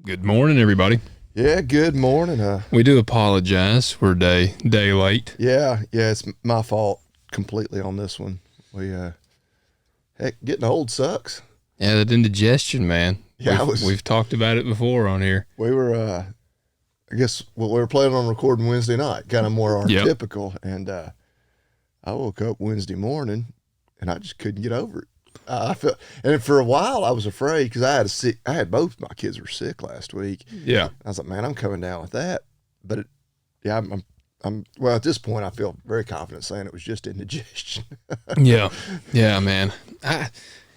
Good morning, everybody. Yeah, good morning. We do apologize. We're day late. Yeah, it's my fault completely on this one. Heck, getting old sucks. Yeah, that indigestion, man. Yeah, we've talked about it before on here. We were, I guess, we were planning on recording Wednesday night, kind of more our typical. And I woke up Wednesday morning, and I just couldn't get over it. I felt, and for a while I was afraid because I had both my kids were sick last week. Yeah, I was like, man, I'm coming down with that. But I'm well at this point. I feel very confident saying it was just indigestion. yeah, man.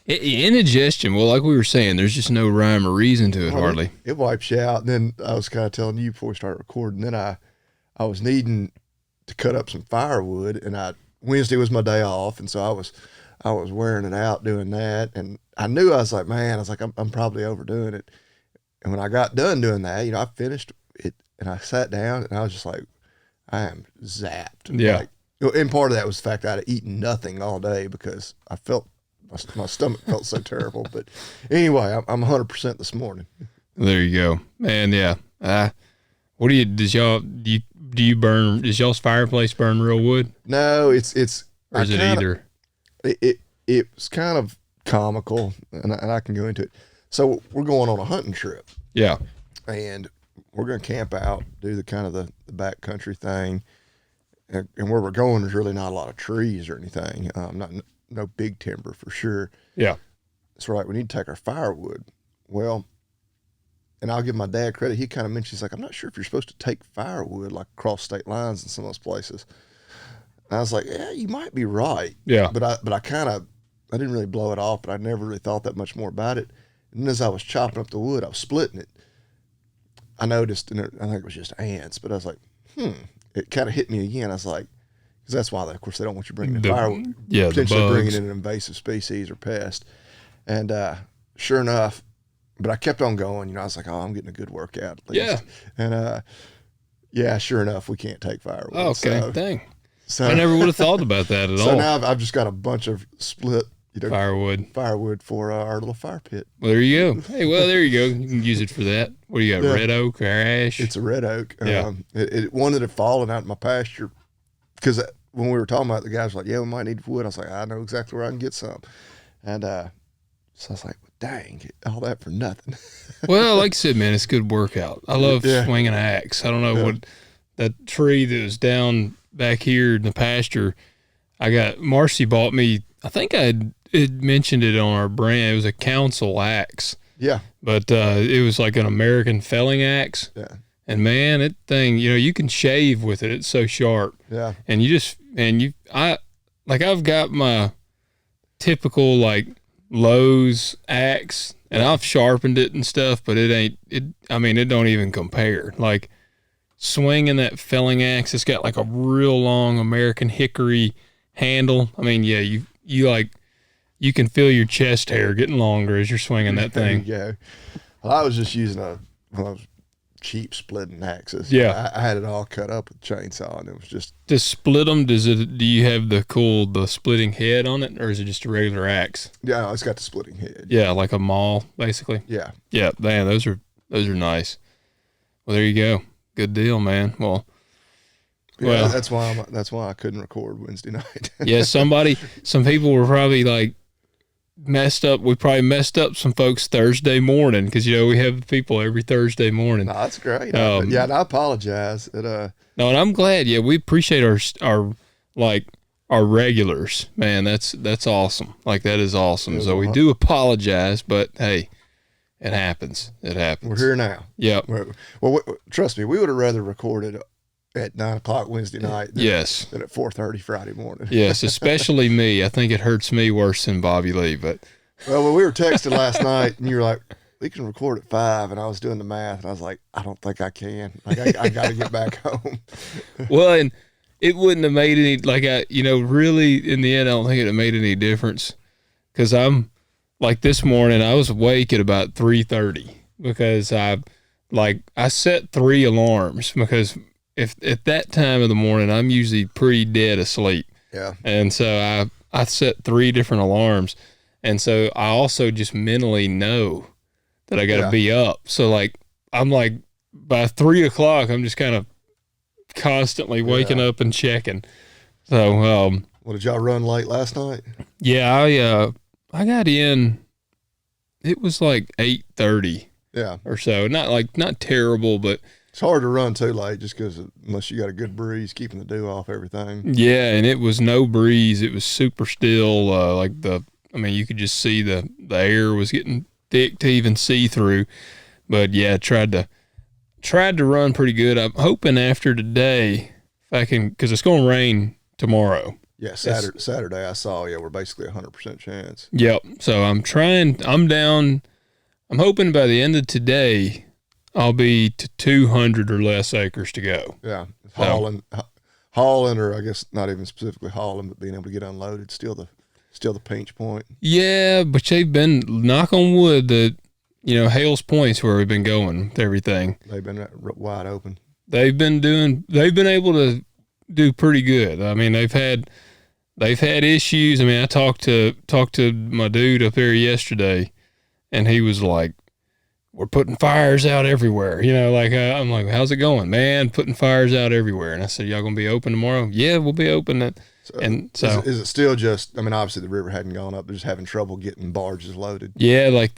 Indigestion. Well, like we were saying, there's just no rhyme or reason to it hardly. It wipes you out. And then I was kind of telling you before we started recording. Then I was needing to cut up some firewood, and Wednesday was my day off, and so I was wearing it out doing that, and I knew I'm probably overdoing it. And when I got done doing that, I finished it, and I sat down, and I was just like, I am zapped. Yeah. And part of that was the fact that I'd eaten nothing all day because I felt my stomach felt so terrible. But anyway, I'm 100% this morning. There you go, man. Yeah. What do you burn? Does y'all's fireplace burn real wood? No, or is it either? It's kind of comical, and I can go into it. So we're going on a hunting trip. Yeah. And we're going to camp out, do the kind of the backcountry thing. And where we're going, there's really not a lot of trees or anything. No big timber for sure. Yeah. That's right. We need to take our firewood. Well, and I'll give my dad credit. He kind of mentioned, he's like, I'm not sure if you're supposed to take firewood like across state lines in some of those places. And I was like, yeah, you might be right. Yeah. But I didn't really blow it off, but I never really thought that much more about it. And then as I was chopping up the wood, I was splitting it. I noticed, and I think it was just ants, but I was like, It kind of hit me again. I was like, because that's why, of course, they don't want you bringing in firewood. Yeah, potentially bringing in an invasive species or pest. And sure enough, but I kept on going. I was like, oh, I'm getting a good workout at least. Yeah. And sure enough, we can't take firewood. Oh, okay, dang. So I never would have thought about that at all. So now I've just got a bunch of split firewood for our little fire pit. Well, there you go. Hey, well, there you go. You can use it for that. What do you got, red oak or ash? It's a red oak. Yeah. One that had fallen out in my pasture, because when we were talking about it, the guys were like, yeah, we might need wood. I was like, I know exactly where I can get some. And so I was like, dang, all that for nothing. Well, like I said, man, it's a good workout. I love swinging an axe. I don't know what that tree that was down back here in the pasture. Marcy bought me, I think I had mentioned it on our brand. It was a council axe. Yeah. But it was like an American felling axe. Yeah. And man, that thing, you can shave with it. It's so sharp. Yeah. And I've got my typical like Lowe's axe, and I've sharpened it and stuff, but it don't even compare. Like swinging that felling axe, it's got like a real long American hickory handle. I mean, yeah, you can feel your chest hair getting longer as you're swinging that thing. There you go. Well, I was just using one of those cheap splitting axes. Yeah. I had it all cut up with a chainsaw, and it was just... To split them, do you have the splitting head on it, or is it just a regular axe? Yeah, it's got the splitting head. Yeah, like a maul, basically. Yeah. Yeah, man, those are nice. Well, there you go. Good deal, man. Well, that's why I couldn't record Wednesday night. Yeah, some people were probably like messed up. We probably messed up some folks Thursday morning because we have people every Thursday morning. No, that's great. And I apologize. No, and I'm glad. Yeah, we appreciate our regulars, man. That's awesome. Like that is awesome. So we do apologize, but hey, it happens. It happens. We're here now. Yeah. Well, trust me, we would have rather recorded at 9:00 Wednesday night than at 4:30 Friday morning. Yes, especially me. I think it hurts me worse than Bobby Lee. But when we were texting last night, and you were like, "We can record at 5," and I was doing the math, and I was like, "I don't think I can. Like, I got to get back home." Well, and it wouldn't have made any really in the end, I don't think it made any difference because I'm like this morning. I was awake at about 3:30 because I set 3 alarms because. If at that time of the morning, I'm usually pretty dead asleep. Yeah. And so I set 3 different alarms. And so I also just mentally know that I got to be up. So like I'm like, by 3 o'clock, I'm just kind of constantly waking up and checking. So, Well, did y'all run late last night? yeah, I got in, it was like 8:30 or so. Not terrible, but it's hard to run too late just because unless you got a good breeze keeping the dew off everything. yeah, and it was no breeze. It was super still. You could just see the air was getting thick to even see through. But yeah, tried to run pretty good. I'm hoping after today, if I can, because it's going to rain tomorrow. Yeah, Saturday I saw, we're basically 100% chance. Yep. So I'm down. I'm hoping by the end of today, I'll be to 200 or less acres to go. Yeah. Hauling, or I guess not even specifically hauling, but being able to get unloaded, still the pinch point. Yeah, but they've been, knock on wood, Hales Point's where we've been going with everything. They've been wide open. They've been able to do pretty good. I mean, they've had issues. I mean, I talked to my dude up there yesterday, and he was like, "We're putting fires out everywhere." I'm like, "How's it going, man? Putting fires out everywhere." And I said, "Y'all gonna be open tomorrow?" "Yeah, we'll be open." Is it still just? I mean, obviously the river hadn't gone up. They're just having trouble getting barges loaded. Yeah, like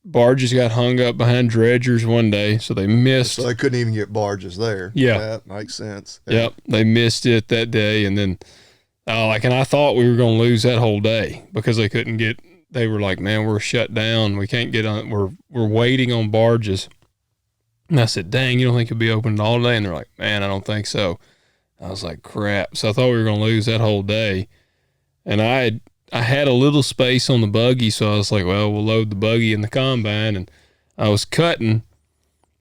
barges got hung up behind dredgers one day, so they missed. So they couldn't even get barges there. Yeah, that makes sense. Yeah. Yep, they missed it that day, and then and I thought we were going to lose that whole day because they couldn't get. They were like, "Man, we're shut down. We can't get on. We're waiting on barges." And I said, "Dang, you don't think it'll be open all day?" And they're like, "Man, I don't think so." I was like, "Crap!" So I thought we were going to lose that whole day, and I had a little space on the buggy, so I was like, "Well, we'll load the buggy in the combine." And I was cutting,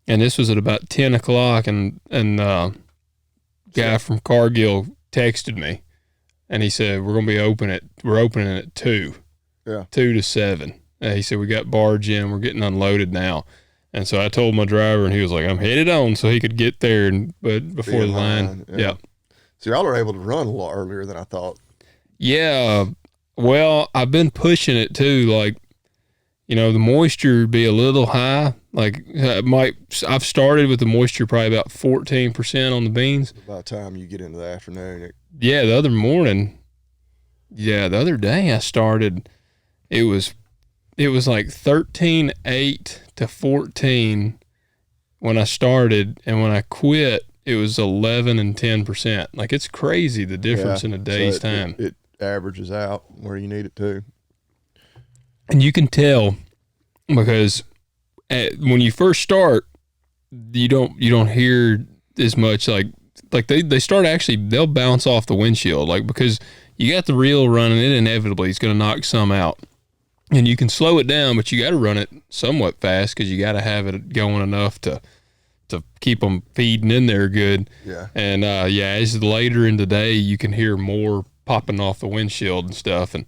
and this was at about 10 o'clock, and guy from Cargill texted me. And he said, we're opening at 2. Yeah. 2 to 7. And he said, we got barge in. We're getting unloaded now. And so I told my driver, and he was like, I'm headed on, so he could get there but before the line. Yeah. So y'all are able to run a lot earlier than I thought. Yeah. Well, I've been pushing it too. Like, the moisture be a little high. Like, I've started with the moisture probably about 14% on the beans. By the time you get into the afternoon. The other day I started, it was like 13.8 to 14 when I started, and when I quit, it was 11 and 10%. Like, it's crazy the difference in a day's time. It averages out where you need it to. And you can tell because when you first start, you don't hear as much like they start actually, they'll bounce off the windshield, like, because you got the reel running, it inevitably is going to knock some out. And you can slow it down, but you got to run it somewhat fast because you got to have it going enough to keep them feeding in there good. Yeah. And as later in the day, you can hear more popping off the windshield and stuff. And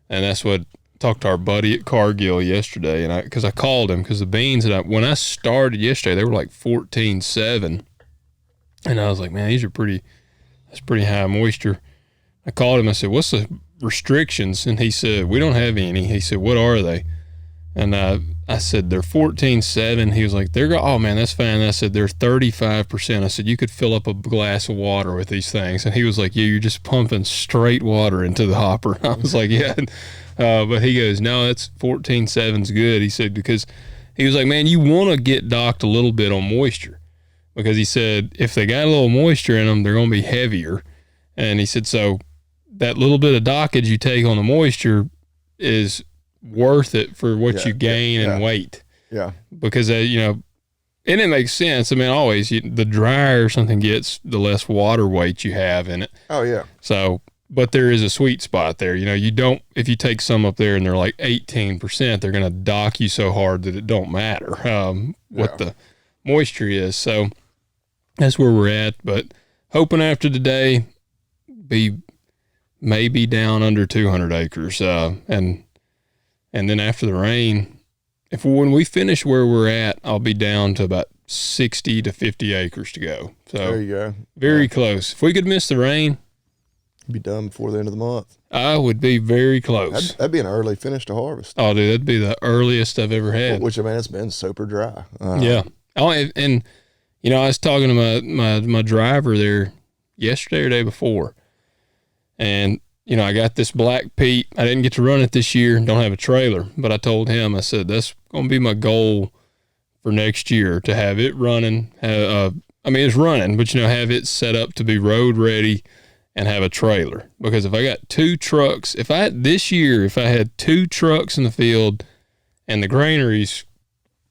that's what, talked to our buddy at Cargill yesterday, and because I called him because the beans when I started yesterday, they were like 14.7, and I was like, man, that's pretty high moisture. I called him. I said, what's the restrictions? And he said, we don't have any. He said, what are they? And I said, they're 14.7. He was like, oh man, that's fine. I said, they're 35%. I said, you could fill up a glass of water with these things. And he was like, yeah, you're just pumping straight water into the hopper. I was like, yeah. But he goes, no, that's 14.7's good. He said, because he was like, man, you want to get docked a little bit on moisture, because he said, if they got a little moisture in them, they're going to be heavier. And he said, so that little bit of dockage you take on the moisture is worth it for what you gain in weight. Yeah. Because, and it makes sense. I mean, always the drier something gets, the less water weight you have in it. Oh, yeah. So, but there is a sweet spot there. You don't, if you take some up there and they're like 18%, they're going to dock you so hard that it don't matter what the moisture is. So that's where we're at. But hoping after today, be maybe down under 200 acres. And then after the rain, when we finish where we're at, I'll be down to about 60 to 50 acres to go. So there you go. Very close. If we could miss the rain, be done before the end of the month. I would be very close. That'd be an early finish to harvest. Oh, dude, that'd be the earliest I've ever had. Which, I mean, it's been super dry. Yeah. Oh, and you know, I was talking to my driver there yesterday or day before, and you know, I got this Black Pete. I didn't get to run it this year. Don't have a trailer, but I told him, I said that's going to be my goal for next year, to have it running. I mean, it's running, but you know, have it set up to be road ready and have a trailer. Because if I got 2 trucks, if I had 2 trucks in the field and the granaries,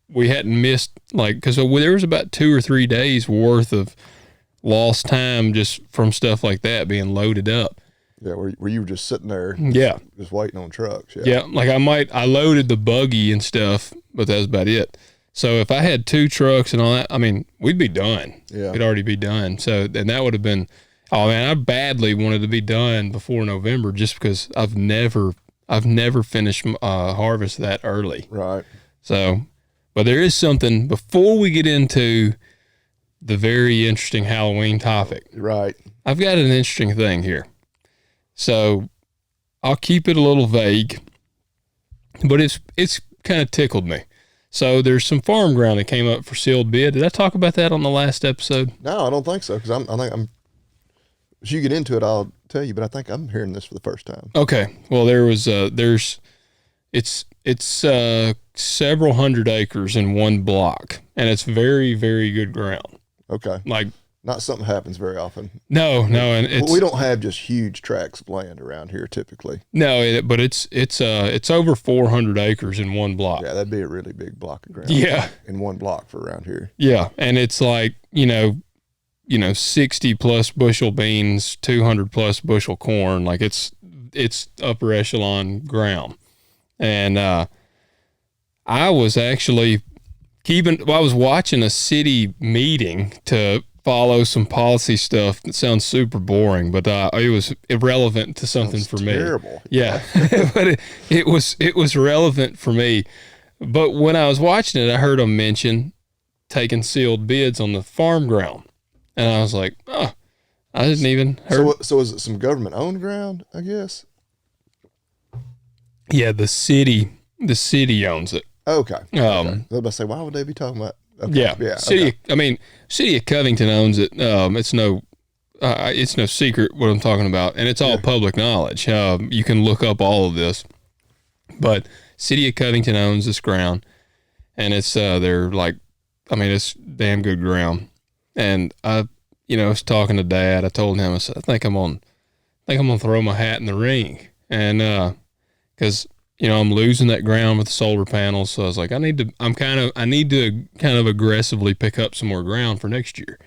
we hadn't missed, like, because there was about 2 or 3 days worth of lost time just from stuff like that being loaded up. Yeah, where you were just sitting there, just waiting on trucks. Yeah, like I loaded the buggy and stuff, but that was about it. So if I had 2 trucks and all that, I mean, we'd be done. Yeah, we'd already be done. So, and that would have been, oh man, I badly wanted to be done before November, just because I've never finished harvest that early. Right. So, but there is something before we get into the very interesting Halloween topic. Right. I've got an interesting thing here. So I'll keep it a little vague, but it's kind of tickled me. So there's some farm ground that came up for sealed bid. Did I talk about that on the last episode? No, I don't think so. Because I think as you get into it, I'll tell you. But I think I'm hearing this for the first time. Okay. Well, it's several hundred acres in one block, and it's very, very good ground. Okay. Like, not something happens very often. No, and we don't have just huge tracts of land around here typically. No, but it's over 400 acres in one block. Yeah, that'd be a really big block of ground. Yeah, in one block for around here. Yeah, and it's like, you know, 60 plus bushel beans, 200 plus bushel corn. Like it's upper echelon ground, and I was actually I was watching a city meeting to follow some policy stuff that sounds super boring, but it was irrelevant to something for me. Terrible. Yeah, but it was relevant for me. But when I was watching it, I heard them mention taking sealed bids on the farm ground, and I was like, oh, I didn't even heard. So is it some government owned ground? I guess. Yeah, the city owns it. Okay. I was about to say, why would they be talking about? Okay. Yeah. City of Covington owns it. It's no secret what I'm talking about, and it's all public knowledge. You can look up all of this, but City of Covington owns this ground, and it's it's damn good ground. And I was talking to Dad. I told him, I said, I think I'm gonna throw my hat in the ring, and because I'm losing that ground with the solar panels. So I was like, I need to kind of aggressively pick up some more ground for next year.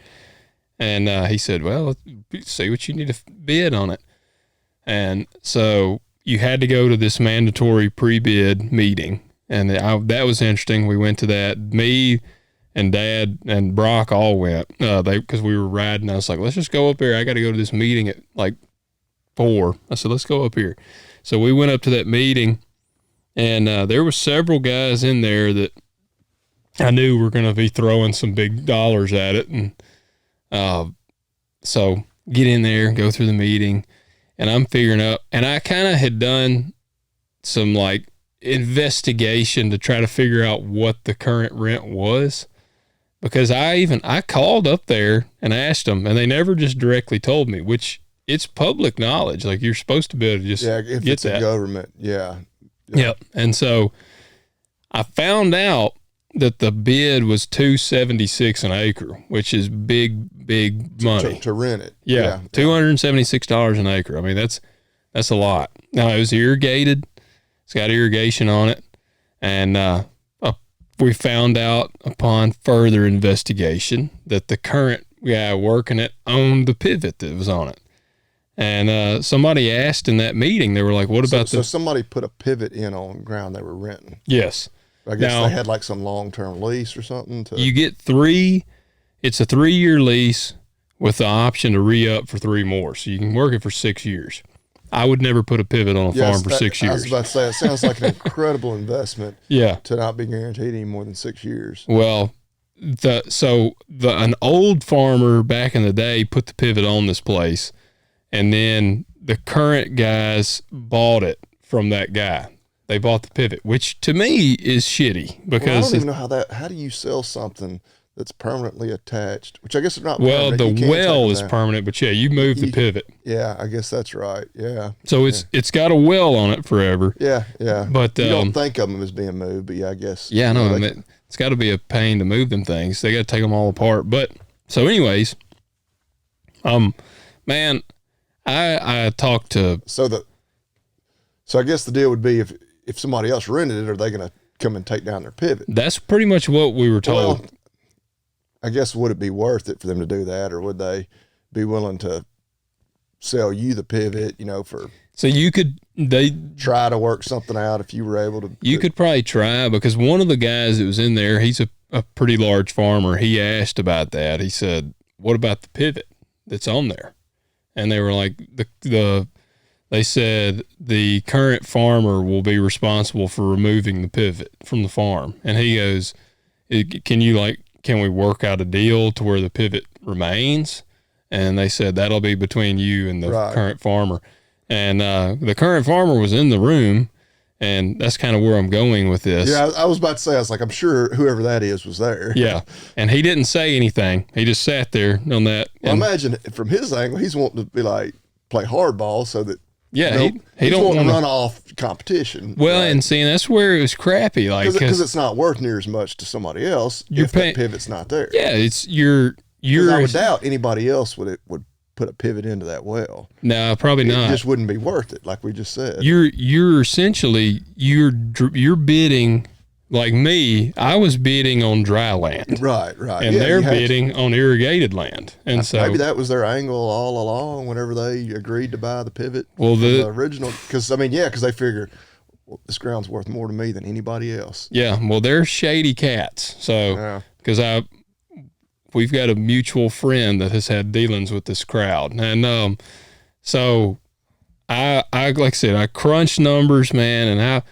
And he said, well, see what you need to bid on it. And so you had to go to this mandatory pre-bid meeting. And that was interesting. We went to that. Me and Dad and Brock all went, because we were riding. I was like, let's just go up there. I got to go to this meeting at like 4. I said, let's go up here. So we went up to that meeting. And there were several guys in there that I knew were going to be throwing some big dollars at it. And so get in there, go through the meeting, and I'm figuring out. And I kind of had done some like investigation to try to figure out what the current rent was. Because I called up there and asked them, and they never just directly told me, which it's public knowledge. Like you're supposed to be able to just if get it's that. A government, yeah. Yep. And so I found out that the bid was $276 an acre, which is big money to rent it. Yeah. $276 an acre. I mean, that's a lot. Now it was irrigated. It's got irrigation on it. And, we found out upon further investigation that the current guy working it owned the pivot that was on it. And somebody asked in that meeting, they were like, what about so somebody put a pivot in on ground they were renting? Yes. I guess they had like some long-term lease or something. You get it's a 3-year lease with the option to re-up for 3 more. So you can work it for 6 years. I would never put a pivot on a farm for 6 years. I was about to say, it sounds like an incredible investment. Yeah. To not be guaranteed any more than 6 years. Well, an old farmer back in the day put the pivot on this place, and then the current guys bought it from that guy. They bought the pivot, which to me is shitty because I don't even know how do you sell something that's permanently attached, which I guess is not Well, permanent. the well is permanent, but yeah, you move the pivot. Yeah, I guess that's right. Yeah. So it's got a well on it forever. Yeah, yeah. But you don't think of them as being moved, but yeah, I guess. Yeah, I know. It's got to be a pain to move them things. They got to take them all apart. But so, anyways, man, I talked to. So I guess the deal would be if somebody else rented it, are they going to come and take down their pivot? That's pretty much what we were told. Well, I guess would it be worth it for them to do that, or would they be willing to sell you the pivot? For so they try to work something out if you were able to. You could probably try, because one of the guys that was in there, he's a pretty large farmer. He asked about that. He said, "What about the pivot that's on there?" And they were like, they said the current farmer will be responsible for removing the pivot from the farm. And he goes, can we work out a deal to where the pivot remains? And they said, that'll be between you and the current farmer. And the current farmer was in the room, and that's kind of where I'm going with this. Yeah, I was about to say, I was like, I'm sure whoever that is was there. Yeah. And he didn't say anything. He just sat there on that. Well, imagine from his angle, he's wanting to be like, play hardball so that. Yeah, he don't want want to run off competition. Well, right? And see, that's where it was crappy, like because it's not worth near as much to somebody else if that pivot's not there. Yeah, it's you're. I would doubt anybody else would put a pivot into that well. No, probably not. It just wouldn't be worth it, like we just said. You're essentially you're bidding. Like me, I was bidding on dry land. Right. And they're bidding on irrigated land. And so maybe that was their angle all along whenever they agreed to buy the pivot. Well, the original, because they figure, well, this ground's worth more to me than anybody else. Yeah, well, they're shady cats. So, because we've got a mutual friend that has had dealings with this crowd. And so I like I said, I crunched numbers, man, and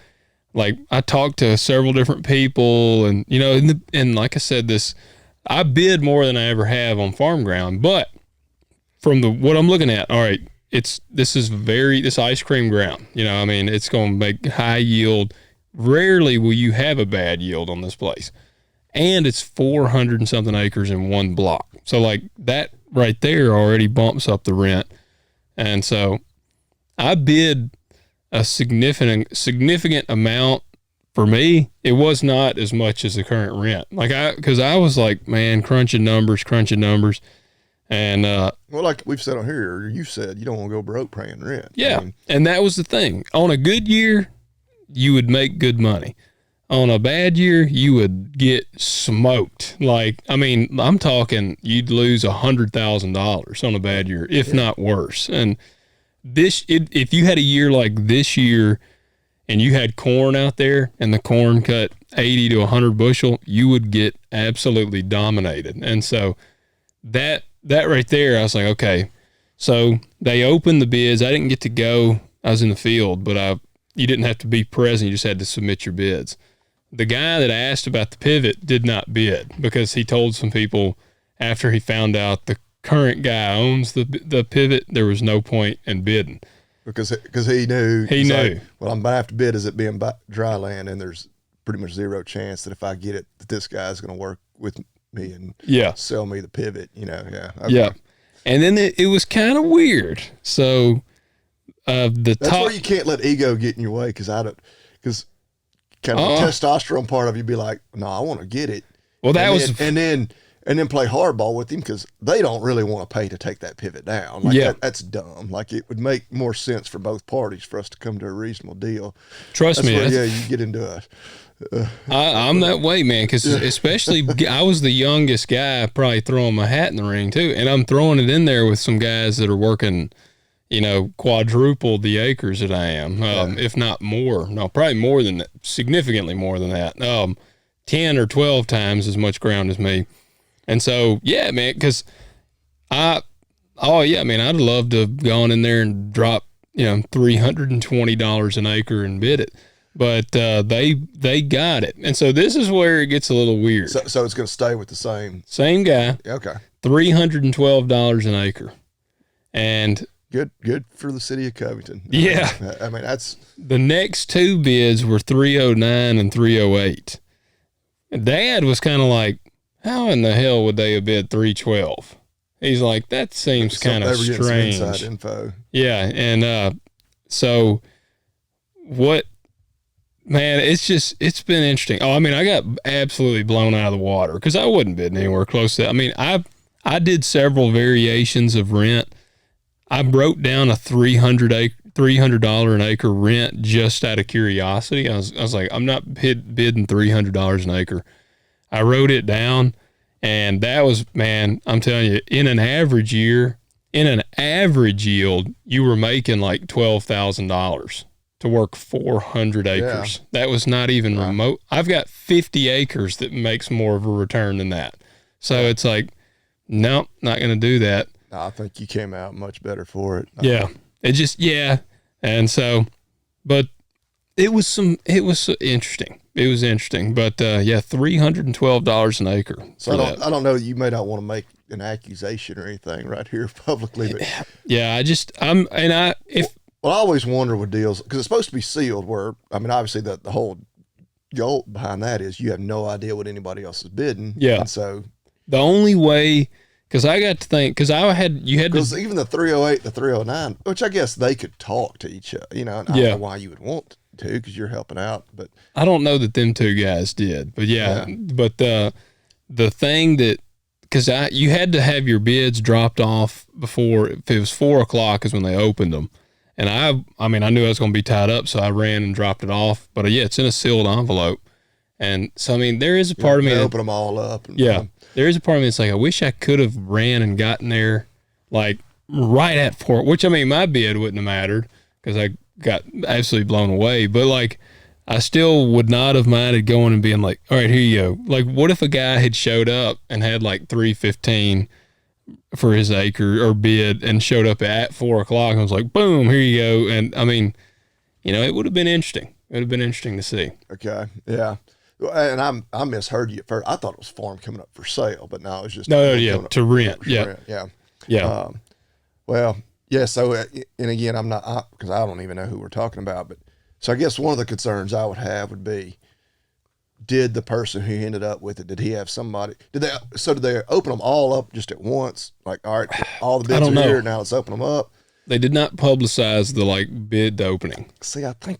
I talked to several different people, and and like I said, I bid more than I ever have on farm ground. But from what I'm looking at, all right, this ice cream ground. It's going to make high yield. Rarely will you have a bad yield on this place, and it's 400 and something acres in one block. So like that right there already bumps up the rent, and so I bid a significant amount. For me, it was not as much as the current rent. Because I was like, man, crunching numbers. And, well, like we've said on here, or you said, you don't want to go broke paying rent. Yeah. And that was the thing. On a good year, you would make good money. On a bad year, you would get smoked. I'm talking, you'd lose $100,000 on a bad year, if not worse. And if you had a year like this year and you had corn out there and the corn cut 80 to 100 bushel, you would get absolutely dominated. And so that right there, I was like, okay. So they opened the bids. I didn't get to go. I was in the field, but you didn't have to be present. You just had to submit your bids. The guy that asked about the pivot did not bid because he told some people after he found out the current guy owns the pivot, there was no point in bidding because he knew like, well, I'm gonna have to bid as it being dry land, and there's pretty much zero chance that if I get it that this guy's gonna work with me and sell me the pivot. Okay. Yeah, and then it was kind of weird. So that's where you can't let ego get in your way, because kind of the testosterone part of you be like, no, I want to get it. Well, and then play hardball with him because they don't really want to pay to take that pivot down. That's dumb. Like, it would make more sense for both parties for us to come to a reasonable deal. Trust me. You get into I'm that way, man, because especially I was the youngest guy probably throwing my hat in the ring too, and I'm throwing it in there with some guys that are working, quadruple the acres that I am, if not more. No, probably more than that, significantly more than that. 10 or 12 times as much ground as me. And so, yeah, man, because I'd love to have gone in there and drop, $320 an acre and bid it. But they got it. And so this is where it gets a little weird. So it's going to stay with the same guy. Okay. $312 an acre. And good for the city of Covington. Yeah. That's the next two bids were 309 and 308. And Dad was kind of like, how in the hell would they have bid 312? He's like, that seems kind of They were getting some inside strange. info. Yeah, and so what? Man, it's been interesting. Oh, I mean, I got absolutely blown out of the water because I wasn't bidding anywhere close to that. I mean, I did several variations of rent. I broke down a $300 an acre rent just out of curiosity. I was like, I'm not bidding $300 an acre. I wrote it down, and that was, man, I'm telling you, in an average year, in an average yield, you were making like $12,000 to work 400 acres. Yeah. That was not even remote. I've got 50 acres that makes more of a return than that. So it's like, nope, not going to do that. I think you came out much better for it. Yeah. It just, And so, but it was interesting. It was interesting. But $312 an acre. So I don't know. You may not want to make an accusation or anything right here publicly, but yeah, I always wonder with deals, because it's supposed to be sealed, where, I mean, obviously the whole goal behind that is you have no idea what anybody else is bidding. Yeah. And so the only way, because I got to think, because even the 308, the 309, which I guess they could talk to each other, and I don't know why you would want to, because you're helping out, but I don't know that them two guys did, but but the thing that, because you had to have your bids dropped off before, if it was 4:00 is when they opened them. And I mean, I knew I was going to be tied up, so I ran and dropped it off. But it's in a sealed envelope. And so, I mean, there is a part of me that open them all up. There is a part of me that's like, I wish I could have ran and gotten there, like right at 4, which, I mean, my bid wouldn't have mattered because I got absolutely blown away. But like, I still would not have minded going and being like, all right, here you go. Like, what if a guy had showed up and had like 315 for his acre or bid and showed up at 4:00 and was like, boom, here you go. And I mean, it would have been interesting. It would have been interesting to see. Okay. Yeah. And I misheard you at first. I thought it was farm coming up for sale, but no, it was just to rent. Yeah. Yeah. Well, yeah. So, and again, I'm not, because I don't even know who we're talking about, but so I guess one of the concerns I would have would be, did the person who ended up with it, did he have somebody, did they open them all up just at once? Like, all right, all the bids are here, now let's open them up. They did not publicize the bid opening. See, I think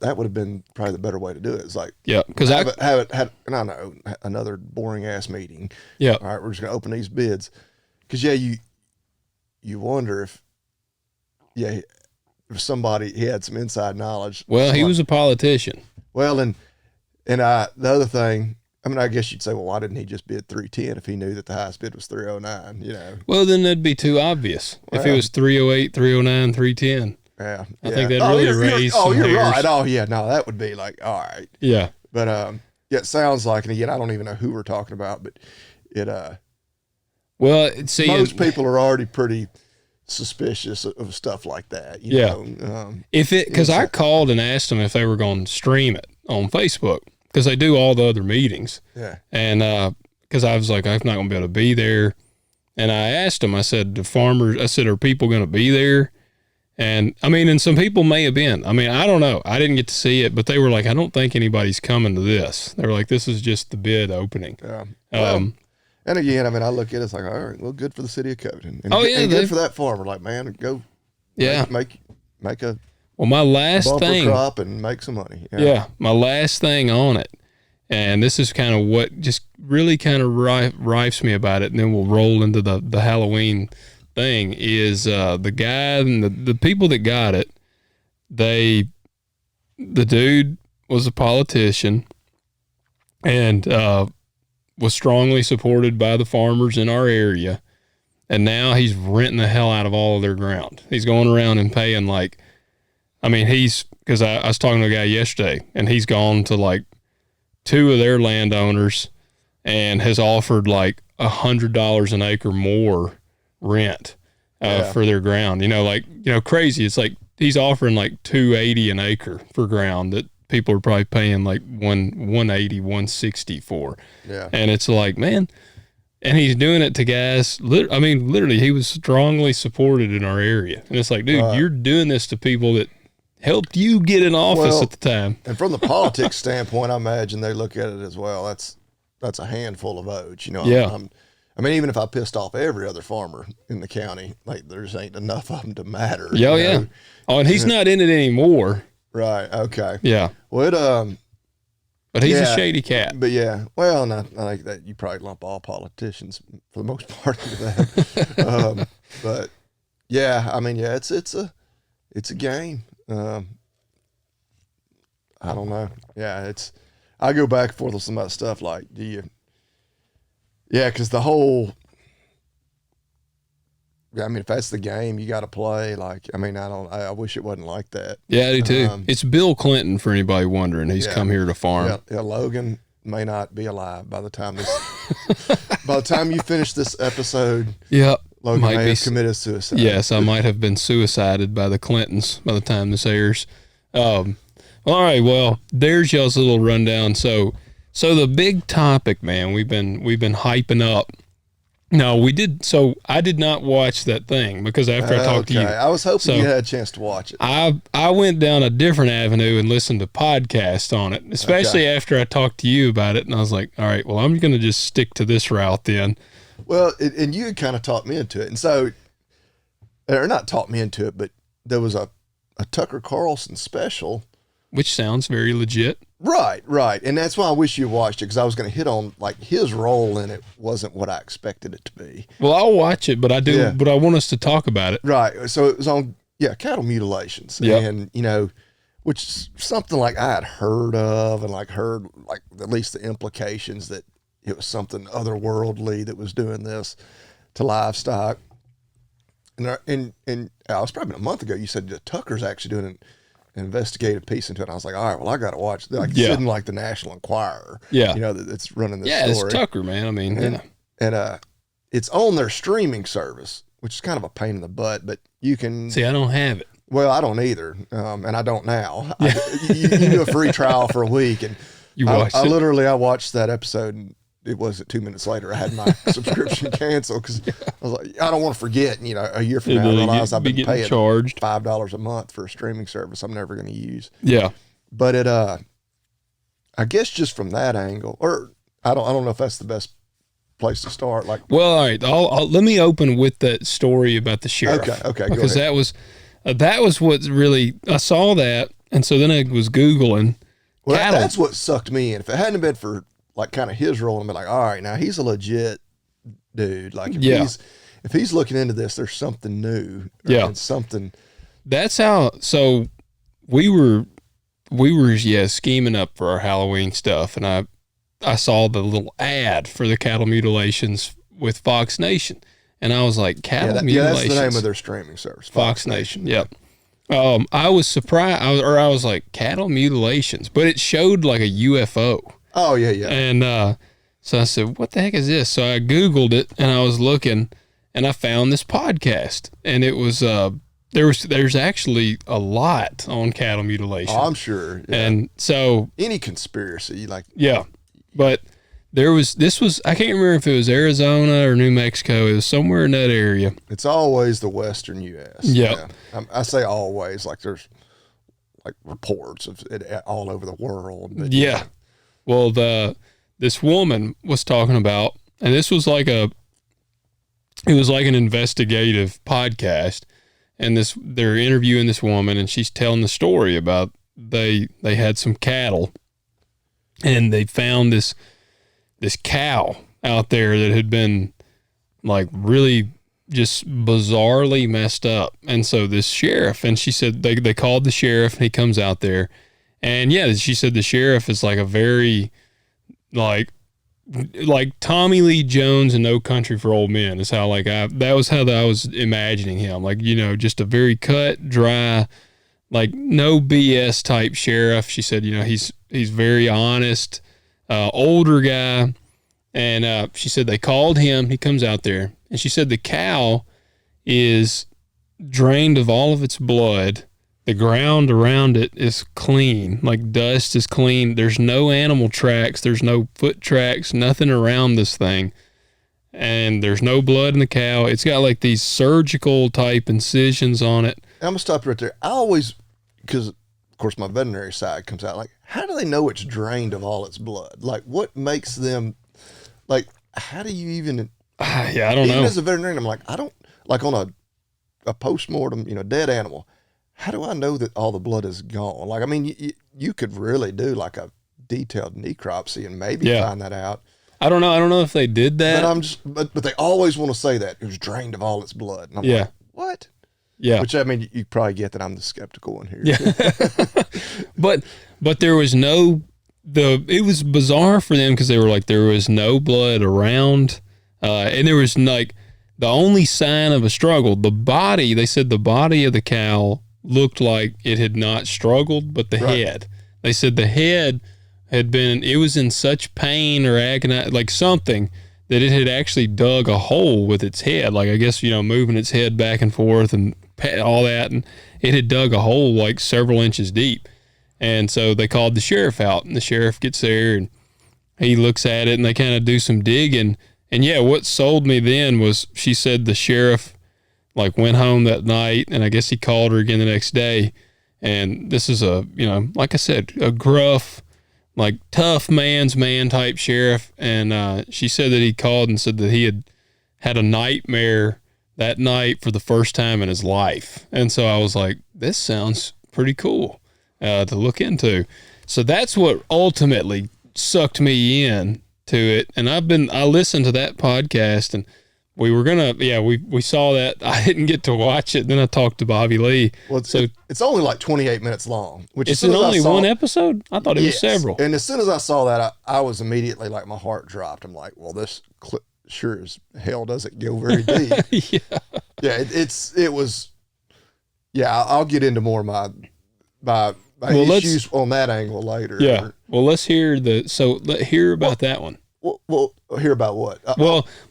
that would have been probably the better way to do it. It's like, because have it, and I know, another boring ass meeting. Yeah. All right, we're just going to open these bids. Because, you wonder if somebody, he had some inside knowledge. Well, he was a politician. Well, and the other thing, I mean, I guess you'd say, well, why didn't he just bid 310 if he knew that the highest bid was 309, Well, then that'd be too obvious. If it was 308, 309, 310. Yeah. I think that'd really raise some you're hairs. right. Oh, yeah. No, that would be like, all right. Yeah. But, it sounds like, and again, I don't even know who we're talking about, but well, see, most people are already pretty suspicious of stuff like that. You know? Because I called and asked them if they were going to stream it on Facebook, because they do all the other meetings. Yeah. And because I was like, I'm not going to be able to be there. And I asked them, I said, are people going to be there? And I mean, and some people may have been. I mean, I don't know. I didn't get to see it, but they were like, I don't think anybody's coming to this. They were like, this is just the bid opening. Yeah. Well, and again, I mean, I look at it, it's like, all right, well, good for the city of Covington. And, and good for that farmer. Like, man, go make a my last bumper thing crop and make some money. Yeah, my last thing on it, and this is kind of what just really kind of rifes me about it, and then we'll roll into the Halloween thing, is the guy and the people that got it, the dude was a politician and was strongly supported by the farmers in our area, and now he's renting the hell out of all of their ground. He's going around and paying because I was talking to a guy yesterday, and he's gone to like 2 of their landowners and has offered like $100 an acre more rent for their ground. Crazy. It's like he's offering like $280 an acre for ground that people are probably paying like $180, $160 for. Yeah. And it's like, man, and he's doing it to guys. Literally, he was strongly supported in our area. And it's like, dude, you're doing this to people that helped you get in office at the time. And from the politics standpoint, I imagine they look at it as well. That's that's a handful of oats. You know, Yeah. I mean, even if I pissed off every other farmer in the county, like there just ain't enough of them to matter. Yeah, you yeah. know? Oh, and he's not in it anymore. Right. Okay. Yeah. Well, it, But he's a yeah, shady cat. but yeah, well, no, I think that you probably lump all politicians for the most part into that. But yeah, I mean, yeah, it's a game. I don't know. Yeah, I go back and forth with some of that stuff. Like, because the whole, I mean, if that's the game you got to play, like, I mean, I wish it wasn't like that. Yeah, I do too. It's Bill Clinton, for anybody wondering. He's come here to farm. Yeah, Logan may not be alive by the time by the time you finish this episode. Yeah. Logan may have committed suicide. Yes, I might have been suicided by the Clintons by the time this airs. All right, well, there's y'all's little rundown. So the big topic, man, we've been hyping up. No, we did. So I did not watch that thing because after I talked to you, I was hoping you had a chance to watch it. I went down a different avenue and listened to podcasts on it, especially after I talked to you about it. And I was like, all right, well, I'm going to just stick to this route then. Well, and you had kind of talked me into it. And so, or not taught me into it, but there was a Tucker Carlson special. Which sounds very legit. Right. And that's why I wish you watched it, because I was going to hit on, like, his role in it wasn't what I expected it to be. Well, I'll watch it, but but I want us to talk about it. Right. So it was on, cattle mutilations. Yep. And, which is something like I had heard of, and like heard, like, at least the implications that it was something otherworldly that was doing this to livestock. And it was probably a month ago, you said that Tucker's actually doing an investigative piece into it. And I was like, all right, well, I got to watch. Like, it's in like the National Enquirer. Yeah. That's running this story. Yeah, it's Tucker, man. I mean, and it's on their streaming service, which is kind of a pain in the butt, but you can see. I don't have it. Well, I don't either, and I don't now. You do a free trial for a week, and I watched that episode, and it wasn't 2 minutes later I had my subscription canceled, because I was like, I don't want to forget. A year from now, I realize I've been paying charged $5 a month for a streaming service I'm never going to use. Yeah, but it, I guess just from that angle, or I don't know if that's the best place to start. Like, well, all right, let me open with that story about the sheriff. Okay, because that was what really, I saw that, and so then I was Googling. Well, that's what sucked me in. If it hadn't been for like kind of his role, and be like, all right, now he's a legit dude. Like, if he's looking into this, there's something new. And something. That's how. So we were scheming up for our Halloween stuff, and I saw the little ad for the cattle mutilations with Fox Nation, and I was like, cattle mutilations. That's the name of their streaming service. Fox Nation. Yep. I was surprised. I was like, cattle mutilations, but it showed like a UFO. Oh, yeah. And so I said, what the heck is this? So I Googled it, and I was looking, and I found this podcast, and it was there's actually a lot on cattle mutilation. Oh, I'm sure. Yeah. And so any conspiracy, like, but this was I can't remember if it was Arizona or New Mexico. It was somewhere in that area. It's always the Western U.S. Yeah. I say always, like there's like reports of it all over the world. But, Well, this woman was talking about, and this was like it was like an investigative podcast, and they're interviewing this woman, and she's telling the story about they had some cattle, and they found this cow out there that had been like really just bizarrely messed up. And so this sheriff, and she said they called the sheriff, and he comes out there, and she said the sheriff is like a very like Tommy Lee Jones in No Country for Old Men is how that was how I was imagining him, like, just a very cut, dry, like no BS type sheriff. She said, he's very honest, older guy. And she said they called him. He comes out there, and she said the cow is drained of all of its blood. The ground around it is clean, like dust is clean. There's no animal tracks. There's no foot tracks, nothing around this thing. And there's no blood in the cow. It's got like these surgical type incisions on it. I'm going to stop you right there. I always, because of course my veterinary side comes out, like, how do they know it's drained of all its blood? Like, what makes them like, how do you even? Yeah, I don't know. Even as a veterinarian, I'm like, I don't like on a post-mortem, dead animal. How do I know that all the blood is gone? Like, I mean, you could really do like a detailed necropsy and maybe find that out. I don't know. I don't know if they did that. But but they always want to say that it was drained of all its blood. And I'm like, what? Yeah. Which, I mean, you probably get that I'm the skeptical one here. Yeah. but there was no, it was bizarre for them because they were like, there was no blood around. And there was like the only sign of a struggle, they said the body of the cow looked like it had not struggled, but the head, they said the head it was in such pain or agony, like something, that it had actually dug a hole with its head. Like, I guess, moving its head back and forth and all that. And it had dug a hole like several inches deep. And so they called the sheriff out, and the sheriff gets there and he looks at it and they kind of do some digging. And yeah, what sold me then was she said the sheriff like went home that night, and I guess he called her again the next day. And this is like I said, a gruff, like tough man's man type sheriff. And she said that he called and said that he had a nightmare that night for the first time in his life. And so I was like, this sounds pretty cool to look into. So that's what ultimately sucked me in to it. And I listened to that podcast, and we were we saw that. I didn't get to watch it. Then I talked to Bobby Lee. Well, it's only like 28 minutes long. Which is it only one episode? I thought it was several. And as soon as I saw that, I was immediately like, my heart dropped. I'm like, well, this clip sure as hell doesn't go very deep. It was. Yeah, I'll get into more of my issues on that angle later. Yeah. Well, let's hear hear about that one. Well, hear about what?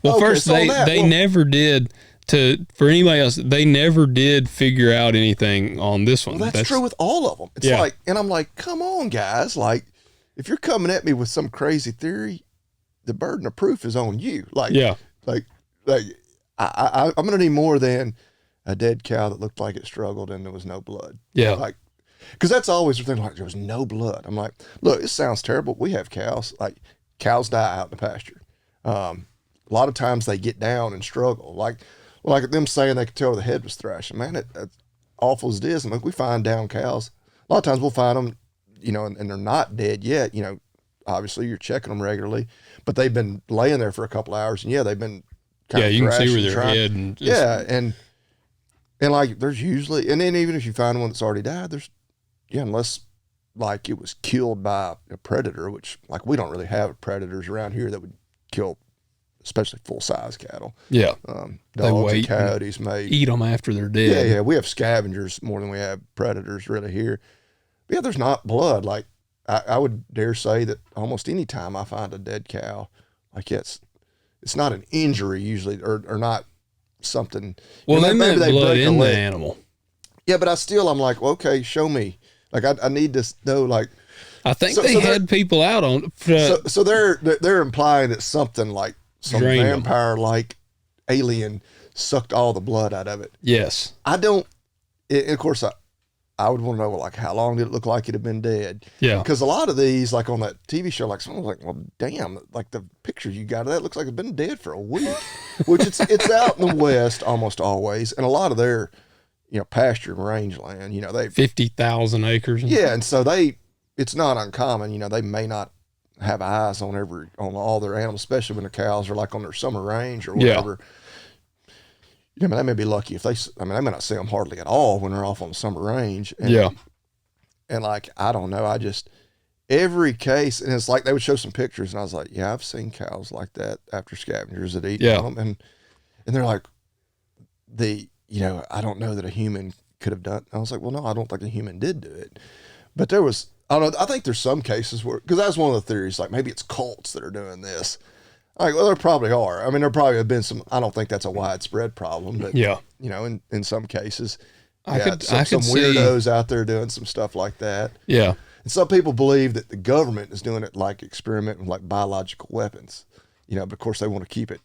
First, they never did. For anybody else, they never did figure out anything on this one. Well, that's true with all of them. It's like, and I'm like, come on, guys. Like, if you're coming at me with some crazy theory, the burden of proof is on you. I'm gonna need more than a dead cow that looked like it struggled and there was no blood. Yeah. Like, because that's always the thing. Like, there was no blood. I'm like, look, this sounds terrible. We have cows. Like, cows die out in the pasture. A lot of times they get down and struggle. Like them saying they could tell the head was thrashing. Man, it's awful as it is. And like, we find down cows. A lot of times we'll find them, and they're not dead yet. Obviously you're checking them regularly, but they've been laying there for a couple hours, and they've been kind of you can see where their head and and like there's usually, and then even if you find one that's already died, unless like it was killed by a predator, which like we don't really have predators around here that would kill, especially full-size cattle. Yeah. Dogs and coyotes may eat them after they're dead. Yeah. We have scavengers more than we have predators really here. But yeah, there's not blood. Like I would dare say that almost any time I find a dead cow, like it's not an injury usually, or not something. Well, maybe they blood in the animal. Yeah, but I'm like, well, okay, show me. Like I need to know. Like I think they had people out on. So they're implying that something like some vampire like alien sucked all the blood out of it. Yes. I don't. Of course, I would want to know, like, how long did it look like it had been dead? Yeah. Because a lot of these, like on that TV show, like someone's like, well, damn, like the picture you got of that looks like it's been dead for a week. Which it's out in the West almost always, and a lot of their, pasture and rangeland, they 50,000 acres. And so it's not uncommon, they may not have eyes on all their animals, especially when the cows are like on their summer range or whatever. Yeah. They may be lucky if they may not see them hardly at all when they're off on the summer range. And, and like, I don't know. Every case, and it's like they would show some pictures, and I was like, yeah, I've seen cows like that after scavengers that eat them. And they're like, I don't know that a human could have done. I was like, well, no, I don't think a human did do it. But there was, I don't know, I think there's some cases where, because that's one of the theories, like maybe it's cults that are doing this. Like, well, there probably are. I mean, there probably have been some. I don't think that's a widespread problem, but in some cases, I could some weirdos out there doing some stuff like that. Yeah, and some people believe that the government is doing it, like experimenting with like biological weapons. But of course they want to keep it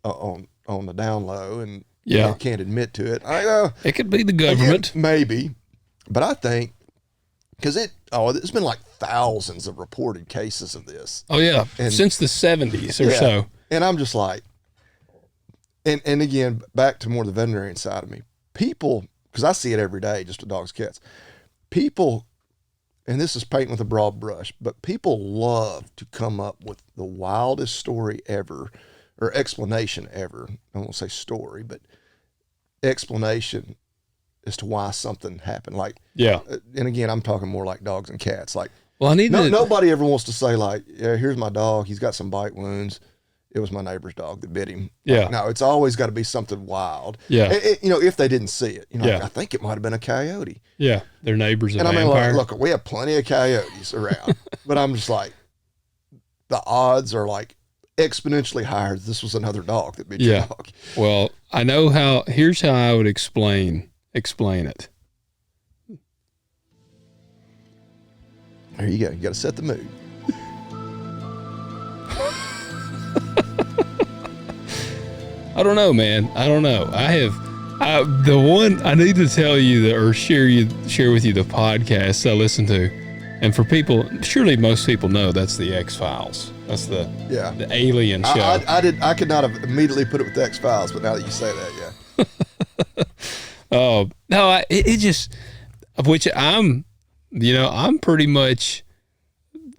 on the down low, and can't admit to it. I know it could be the government, maybe, but I think because there's been like thousands of reported cases of this. Oh yeah, And, since the 70s or so. And I'm just like, and again, back to more the veterinarian side of me. People, because I see it every day, just with dogs, cats. People, and this is painting with a broad brush, but people love to come up with the wildest story ever, or explanation ever. I won't say story, but explanation as to why something happened. Like, Yeah. And again, I'm talking more like dogs and cats. Like, Well, I need to. nobody ever wants to say like, yeah, here's my dog. He's got some bite wounds. It was my neighbor's dog that bit him. Yeah. Like, no, it's always got to be something wild. Yeah. If they didn't see it, Yeah. like, I think it might have been a coyote. Yeah, their neighbor's a And I vampire. mean, look, we have plenty of coyotes around, but I'm just like, the odds are like exponentially higher. This was another dog that bit your dog. Well, I know how. Here's how I would explain it. There you go. You got to set the mood. I don't know, man. I don't know. The one I need to tell you or share with you the podcast I listen to, and for people, surely most people know that's the X-Files. That's the alien show. I could not have immediately put it with the X-Files, but now that you say that, yeah. Oh no, it just, which I'm pretty much.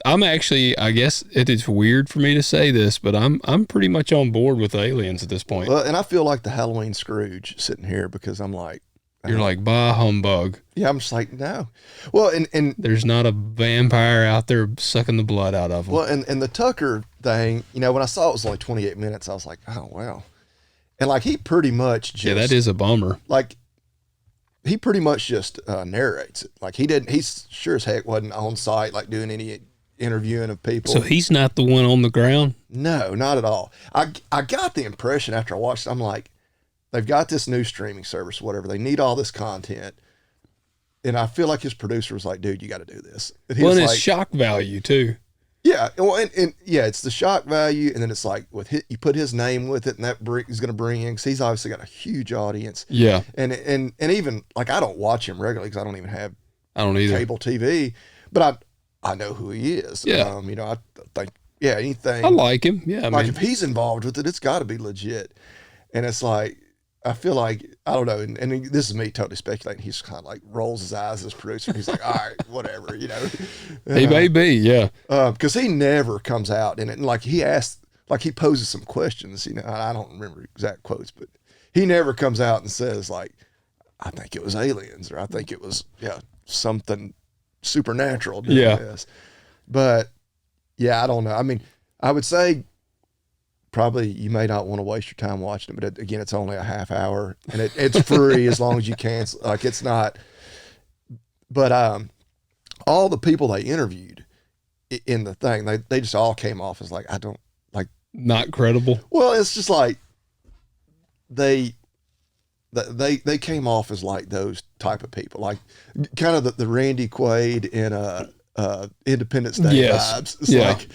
I'm actually, I guess it is weird for me to say this, but I'm pretty much on board with aliens at this point. Well, and I feel like the Halloween Scrooge sitting here because I'm like, you're like, bah humbug. Yeah, I'm just like, no. Well, and there's not a vampire out there sucking the blood out of them. Well, and the Tucker thing, when I saw it was only 28 minutes, I was like, oh wow. And like he pretty much just, that is a bummer. Like he pretty much just narrates it. Like he's sure as heck wasn't on site like doing any interviewing of people. So he's not the one on the ground? No, not at all. I got the impression after I watched it, I'm like, they've got this new streaming service, whatever. They need all this content. And I feel like his producer was like, dude, you got to do this. And and it's shock value too. Yeah. Well, and it's the shock value. And then it's like you put his name with it, and that is going to bring in, because he's obviously got a huge audience. Yeah. And even like, I don't watch him regularly because I don't even have either. Cable TV, but I know who he is. Yeah. I think, anything. I like him. Yeah. If he's involved with it, it's got to be legit. And it's like, I feel like, I don't know. And this is me totally speculating. He's kind of like rolls his eyes as producer. He's like, all right, whatever, He may be. Yeah. Because he never comes out in it. And like he poses some questions, I don't remember exact quotes, but he never comes out and says like, I think it was aliens, or I think it was, something supernatural doing this. But yeah, I don't know. I mean, I would say probably you may not want to waste your time watching it, but again, it's only a half hour and it's free as long as you can. Like it's not, but all the people they interviewed in the thing, they just all came off as like, I don't like, not credible. Well, it's just like they came off as like those type of people, like kind of the Randy Quaid in Independence Day vibes. It's like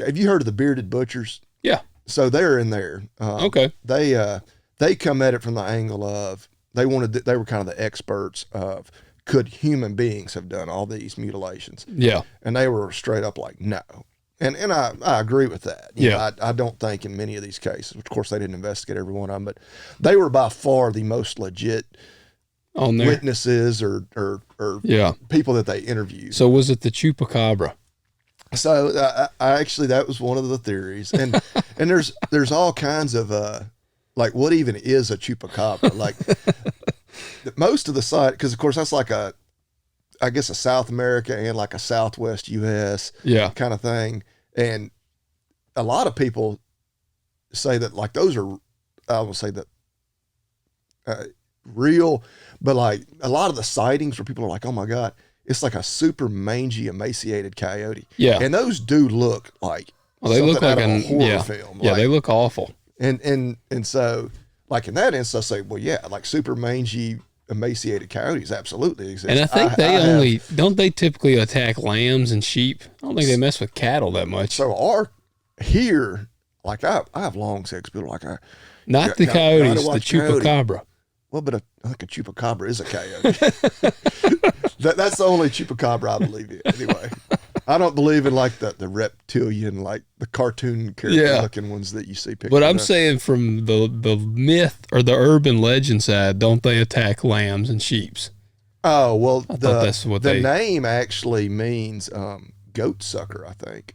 have you heard of the Bearded Butchers? Yeah. So they're in there. Okay. They come at it from the angle of they were kind of the experts of, could human beings have done all these mutilations? Yeah. And they were straight up like, no. And I agree with that. I don't think in many of these cases, which of course they didn't investigate every one of them, but they were by far the most legit on there witnesses or people that they interviewed. So was it the chupacabra? So I actually, that was one of the theories. And there's all kinds of like, what even is a chupacabra? Like most of the site, because of course that's like I guess a South America and like a Southwest U.S. kind of thing. And a lot of people say that like those are, I will say that real, but like a lot of the sightings where people are like, oh my God, it's like a super mangy, emaciated coyote. Yeah. And those do look like, they look like a horror film. Yeah, they look awful. And so like in that instance, I say, well, yeah, like super mangy, emaciated coyotes absolutely exist. And I think don't they typically attack lambs and sheep? I don't think they mess with cattle that much. So here, like I have long sex, people like not the coyotes, the chupacabra. Well, but I think a chupacabra is a coyote. That's the only chupacabra I believe in. Anyway, I don't believe in like the reptilian, like the cartoon character looking ones that you see pictures. But I'm saying from the myth or the urban legend side, don't they attack lambs and sheeps? Oh well, that's what the name actually means goat sucker. I think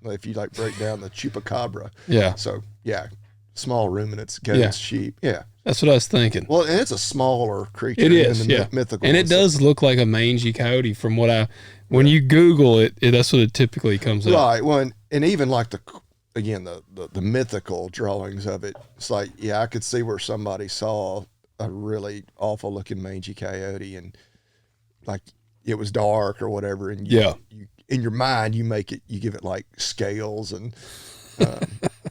if you like break down the chupacabra. Yeah. So yeah, small ruminants, goats, sheep. Yeah. That's what I was thinking. Well, and it's a smaller creature. It is, mythical. And it does look like a mangy coyote from what when you Google it, that's what it typically comes up. Right. Well, and even like the mythical drawings of it, it's like, I could see where somebody saw a really awful looking mangy coyote and like it was dark or whatever. And you in your mind, you give it like scales and,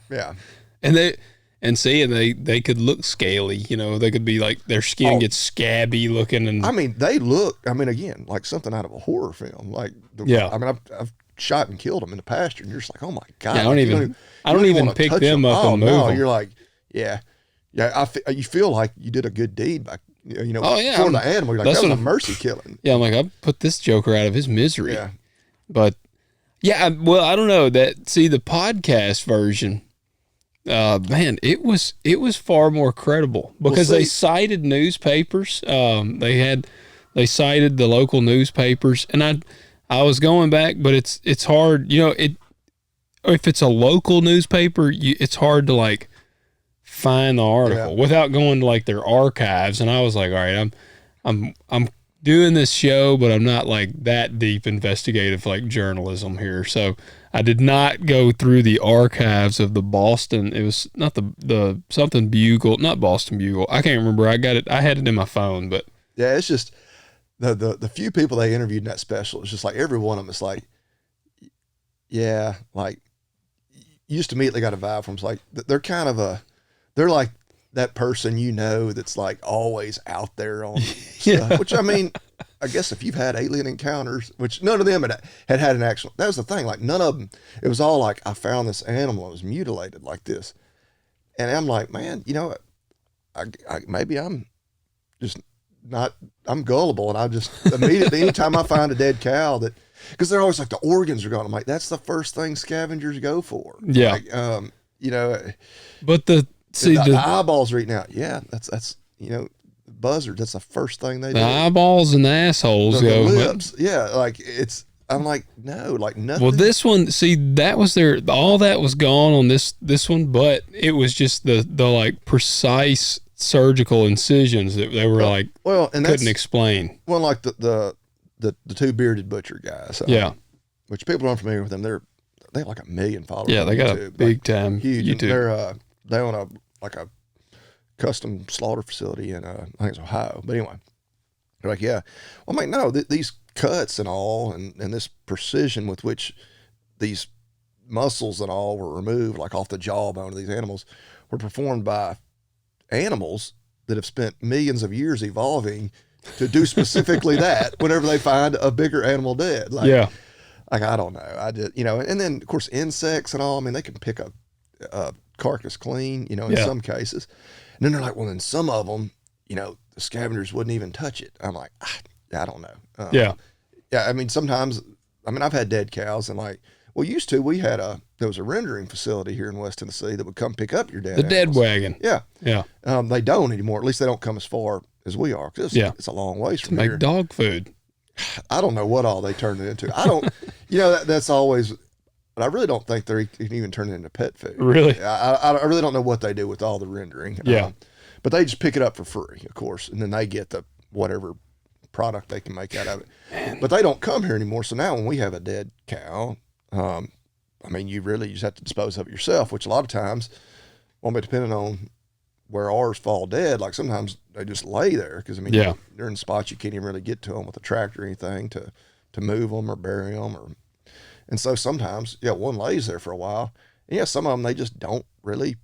yeah. And they could look scaly, they could be like their skin gets scabby looking. And I mean, they look, again, like something out of a horror film. Like, I've shot and killed them in the pasture and you're just like, oh my God. Yeah, I don't even pick them up and move them. You're like, you feel like you did a good deed by, for the animal. You're like, that was a mercy killing. Yeah, I'm like, I put this joker out of his misery. Yeah. But I don't know the podcast version. Man, it was far more credible because they cited newspapers. They cited the local newspapers, and I was going back, but it's hard, if it's a local newspaper, it's hard to like find the article without going to like their archives. And I was like, all right, I'm doing this show, but I'm not like that deep investigative like journalism here, so I did not go through the archives of the Boston. It was not the something Bugle, not Boston Bugle. I can't remember. I had it in my phone, but it's just the few people they interviewed in that special. It's just like every one of them is like, like you just immediately got a vibe from. It's like they're like that person that's like always out there on stuff. Which I guess if you've had alien encounters, which none of them had an actual, that was the thing, like none of them, it was all like, I found this animal, it was mutilated like this. And I'm like, man, maybe I'm just not, I'm gullible. And I just immediately, anytime I find a dead cow because they're always like, the organs are gone. I'm like, that's the first thing scavengers go for. Yeah. Like, but the eyeballs are eating out. Yeah. That's, buzzards, that's the first thing they do. The eyeballs and the assholes the lips. Like I'm like, no, like nothing. Well, this one, that was all that was gone on this one, but it was just the like precise surgical incisions that they were and couldn't explain. Well, like the two bearded butcher guys. Which people aren't familiar with them. They have like 1 million followers. Yeah, they got YouTube, a big time huge. YouTube. They own a custom slaughter facility in I think it's Ohio. But anyway, they're like, no, these cuts and all and this precision with which these muscles and all were removed, like off the jawbone of these animals, were performed by animals that have spent millions of years evolving to do specifically that whenever they find a bigger animal dead. Like, I don't know. I did, and then of course insects and all, they can pick a carcass clean, in some cases. And then they're like, well, then some of them, the scavengers wouldn't even touch it. I'm like, I don't know. Sometimes, I've had dead cows and like, used to, there was a rendering facility here in West Tennessee that would come pick up your dead animals. Dead wagon. Yeah. Yeah. They don't anymore. At least they don't come as far as we are. Cause it's a long ways from here. Make dog food. I don't know what all they turned it into. I don't, that's always, but I really don't think they can even turn it into pet food. Really? I really don't know what they do with all the rendering. Yeah. But they just pick it up for free, of course, and then they get the whatever product they can make out of it. Man. But they don't come here anymore. So now when we have a dead cow, you really just have to dispose of it yourself, which a lot of times, depending on where ours fall dead, like sometimes they just lay there because, they're in spots you can't even really get to them with a tractor or anything to move them or bury them And so sometimes, one lays there for a while. And some of them, they just don't really,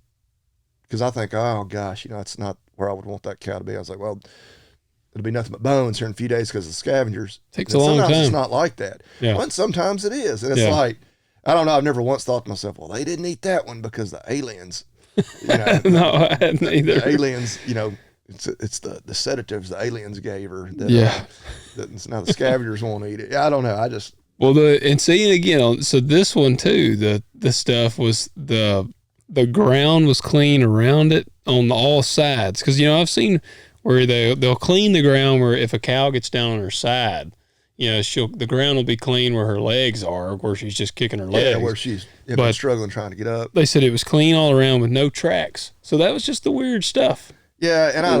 because I think, oh gosh, it's not where I would want that cow to be. I was like, well, it'll be nothing but bones here in a few days because of the scavengers. Takes a long time. Sometimes it's not like that. Yeah. Well, and sometimes it is. And it's like, I don't know, I've never once thought to myself, well, they didn't eat that one because the aliens, No, I hadn't either. The aliens, it's the sedatives the aliens gave her. Yeah. That now the scavengers won't eat it. I don't know. I just Well, and seeing again, so this one too, the stuff was the ground was clean around it on all sides. Because I've seen where they'll clean the ground where if a cow gets down on her side, the ground will be clean where her legs are, where she's just kicking her legs. Yeah, where she's been struggling trying to get up. They said it was clean all around with no tracks. So that was just the weird stuff. Yeah, and I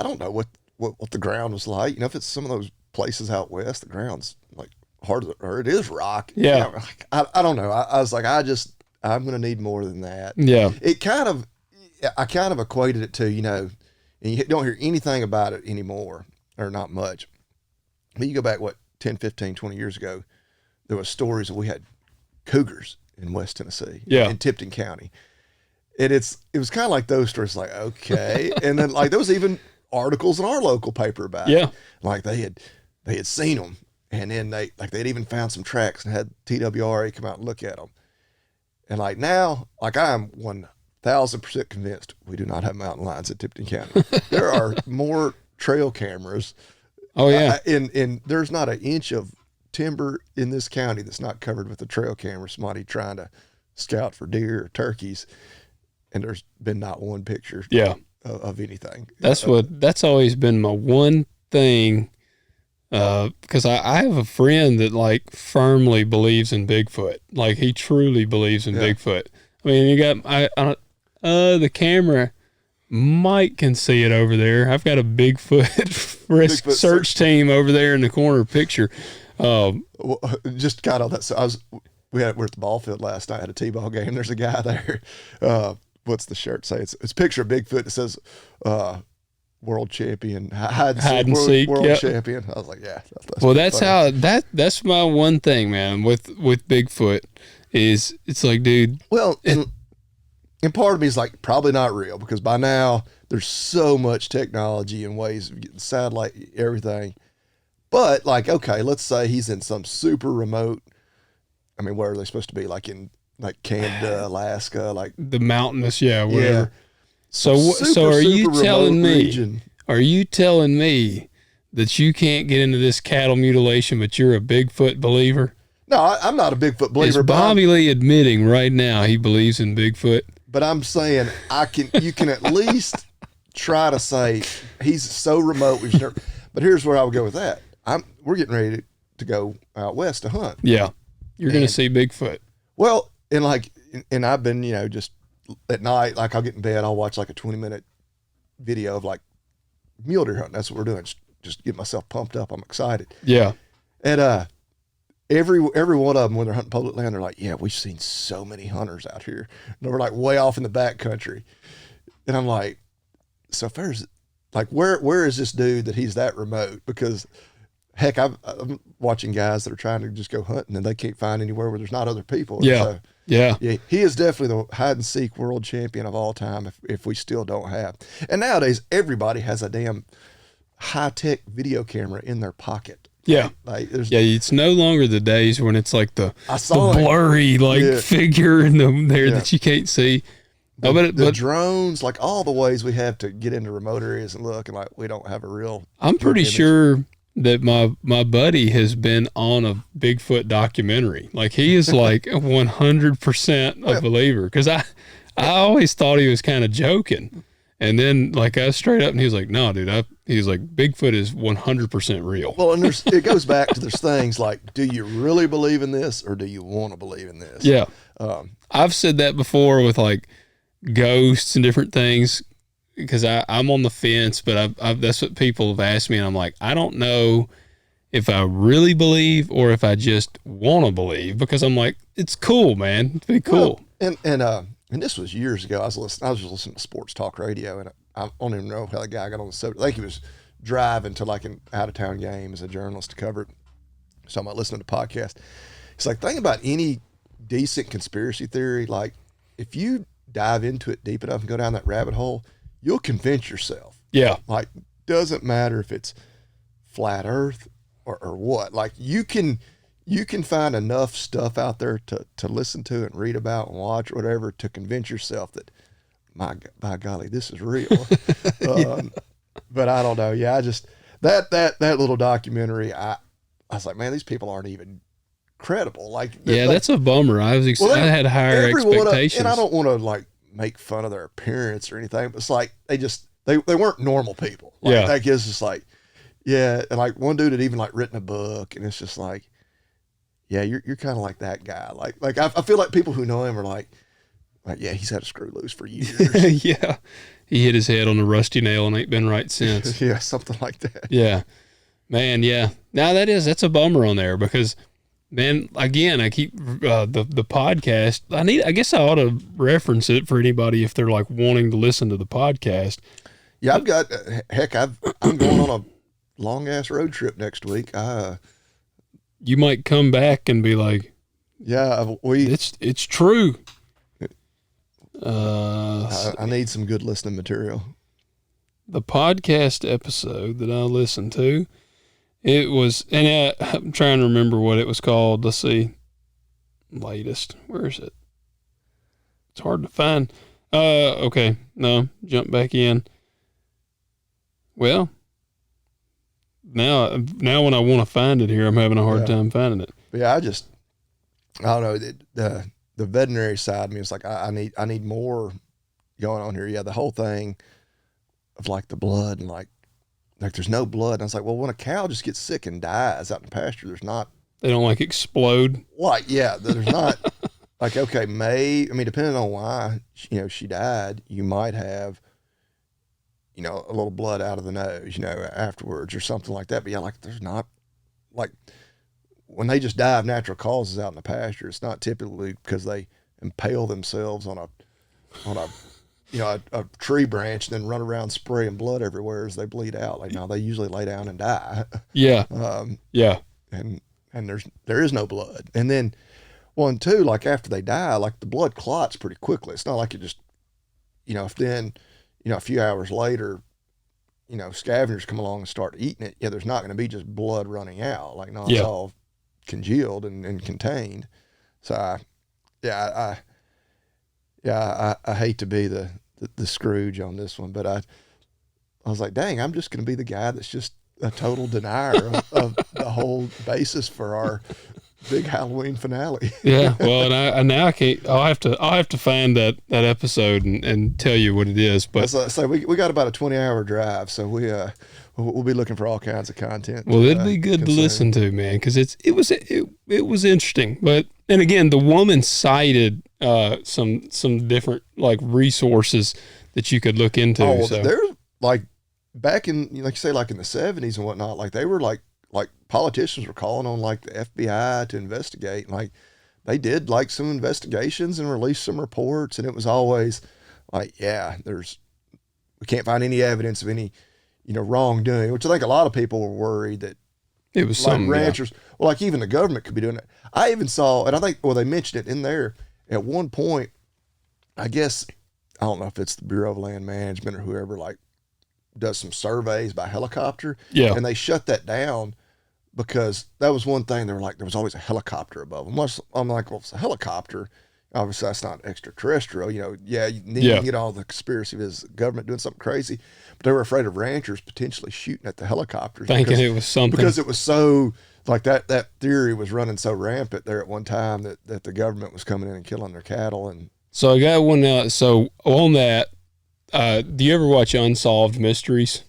don't know what the ground was like. If it's some of those places out west, the ground's like hard, or it is rock. Yeah. I don't know. I was like, I'm going to need more than that. Yeah. I kind of equated it to, and you don't hear anything about it anymore, or not much. But you go back, 10, 15, 20 years ago, there was stories that we had cougars in West Tennessee, in Tipton County. And it was kind of like those stories, like, okay. And then like there was even articles in our local paper about it. Like they had seen them. And then they'd even found some tracks and had TWRA come out and look at them. And like now, like I'm 1,000% convinced we do not have mountain lions in Tipton County. There are more trail cameras. Oh yeah. And there's not an inch of timber in this county that's not covered with a trail camera. Somebody trying to scout for deer or turkeys, and there's been not one picture. Of anything. That's always been my one thing. Because I have a friend that like firmly believes in Bigfoot. Like he truly believes in Bigfoot. I mean, you got the camera. Mike can see it over there. I've got a Bigfoot search team over there in the corner picture. Well, just got all that. So we're at the ball field last night at a T-ball game. There's a guy there. What's the shirt say? It's a picture of Bigfoot that says, world champion, hide and seek, world champion. I was like, yeah. That's my one thing, man, with Bigfoot is it's like, dude. Well, and part of me is like, probably not real, because by now there's so much technology and ways of getting satellite, everything. But like, okay, let's say he's in some super remote, I mean, where are they supposed to be? Like in like Canada, Alaska, like the mountainous, whatever. Yeah. So are you telling me? Are you telling me that you can't get into this cattle mutilation, but you're a Bigfoot believer? No, I'm not a Bigfoot believer. Is Bobby Lee admitting right now he believes in Bigfoot? But I'm saying you can at least try to say he's so remote. But here's where I would go with that. We're getting ready to go out west to hunt. Yeah, you're going to see Bigfoot. Well, and I've been, just at night, like I'll get in bed, I'll watch like a 20-minute video of like mule deer hunting. That's what we're doing. Just get myself pumped up. I'm excited. Yeah. And every one of them, when they're hunting public land, they're like, yeah, we've seen so many hunters out here. And we're like way off in the back country. And I'm like, so there's like, where is this dude that he's that remote? Because heck, I'm watching guys that are trying to just go hunting and they can't find anywhere where there's not other people. Yeah. So, yeah, he is definitely the hide and seek world champion of all time. If we still don't have, and nowadays everybody has a damn high tech video camera in their pocket. Yeah, it's no longer the days when it's like the blurry figure in there that you can't see. The drones, like all the ways we have to get into remote areas and look, and like we don't have a real. I'm pretty sure that my buddy has been on a Bigfoot documentary. Like he is like 100% a believer. Because I always thought he was kind of joking. And then like I was straight up and he was like, no, dude, he's like, Bigfoot is 100% real. Well, and it goes back to there's things like, do you really believe in this or do you want to believe in this? Yeah. I've said that before with like ghosts and different things. Because I'm on the fence, but that's what people have asked me, and I'm like, I don't know if I really believe or if I just want to believe, because I'm like, it's cool, man. It'd be cool. Well, and this was years ago. I was listening to sports talk radio, and I don't even know how the guy got on the subject. I think he was driving to like an out of town game as a journalist to cover it. So I'm listening to podcast. It's like, think about any decent conspiracy theory. Like if you dive into it deep enough and go down that rabbit hole, you'll convince yourself. Yeah. Like, doesn't matter if it's flat earth or what. Like you can find enough stuff out there to listen to and read about and watch or whatever to convince yourself that by golly, this is real. But I don't know. Yeah, I just that little documentary. I was like, man, these people aren't even credible. Like, yeah, that's a bummer. I had higher expectations, and I don't want to like make fun of their appearance or anything, but it's like they weren't normal people. Like, yeah, that gives us like, yeah, and like one dude had even like written a book, and it's just like, yeah, you're kind of like that guy. Like I feel like people who know him are like, yeah, he's had a screw loose for years. yeah, he hit his head on a rusty nail and ain't been right since. Yeah, something like that. Yeah, man. Yeah, now that's a bummer on there because. Man, again, I keep the podcast. I guess I ought to reference it for anybody if they're like wanting to listen to the podcast. Yeah, I've got I'm going on a long ass road trip next week. You might come back and be like, yeah, it's true. I need some good listening material. The podcast episode that I listened to. It was, and I'm trying to remember what it was called. Let's see. Latest. Where is it? It's hard to find. Okay. No, jump back in. Well, now when I want to find it here, I'm having a hard time finding it. But yeah, I don't know. The veterinary side of me is like, I need more going on here. Yeah, the whole thing of like the blood and like there's no blood. And I was like, well, when a cow just gets sick and dies out in the pasture, there's not. They don't like explode. Like, yeah, there's not like, okay, depending on why, she died, you might have, a little blood out of the nose, afterwards or something like that. But yeah, like there's not, like when they just die of natural causes out in the pasture, it's not typically because they impale themselves on a tree branch and then run around spraying blood everywhere as they bleed out. Like, no, they usually lay down and die. Yeah. Yeah. And there is no blood. And then one, two, like after they die, like the blood clots pretty quickly. It's not like it just, if then, a few hours later, scavengers come along and start eating it. Yeah. There's not going to be just blood running out. Like, no, it's all congealed and contained. So I hate to be the Scrooge on this one, but I was like, dang, I'm just going to be the guy that's just a total denier of the whole basis for our big Halloween finale. Yeah, well, and I can't. I'll have to find that episode and tell you what it is. But so we got about a 20-hour drive, so we'll be looking for all kinds of content. Well, it'd be good to listen to, man, because it was interesting. But and again, the woman cited some different like resources that you could look into. Oh, so there's like back in, like you say, like in the 70s and whatnot, like they were like politicians were calling on like the FBI to investigate. Like they did like some investigations and released some reports, and it was always like, yeah, we can't find any evidence of any, wrongdoing, which I think a lot of people were worried that it was like some ranchers, well, like even the government could be doing it. I even saw, and I think, they mentioned it in there at one point, I guess, I don't know if it's the Bureau of Land Management or whoever, like does some surveys by helicopter. Yeah. And they shut that down because that was one thing. They were like, there was always a helicopter above them. I'm like, well, if it's a helicopter, obviously that's not extraterrestrial. You get all the conspiracy of his government doing something crazy, but they were afraid of ranchers potentially shooting at the helicopters. Thinking it was something. Because it was so, like that theory was running so rampant there at one time that the government was coming in and killing their cattle. And so I got one, so on that, do you ever watch Unsolved Mysteries?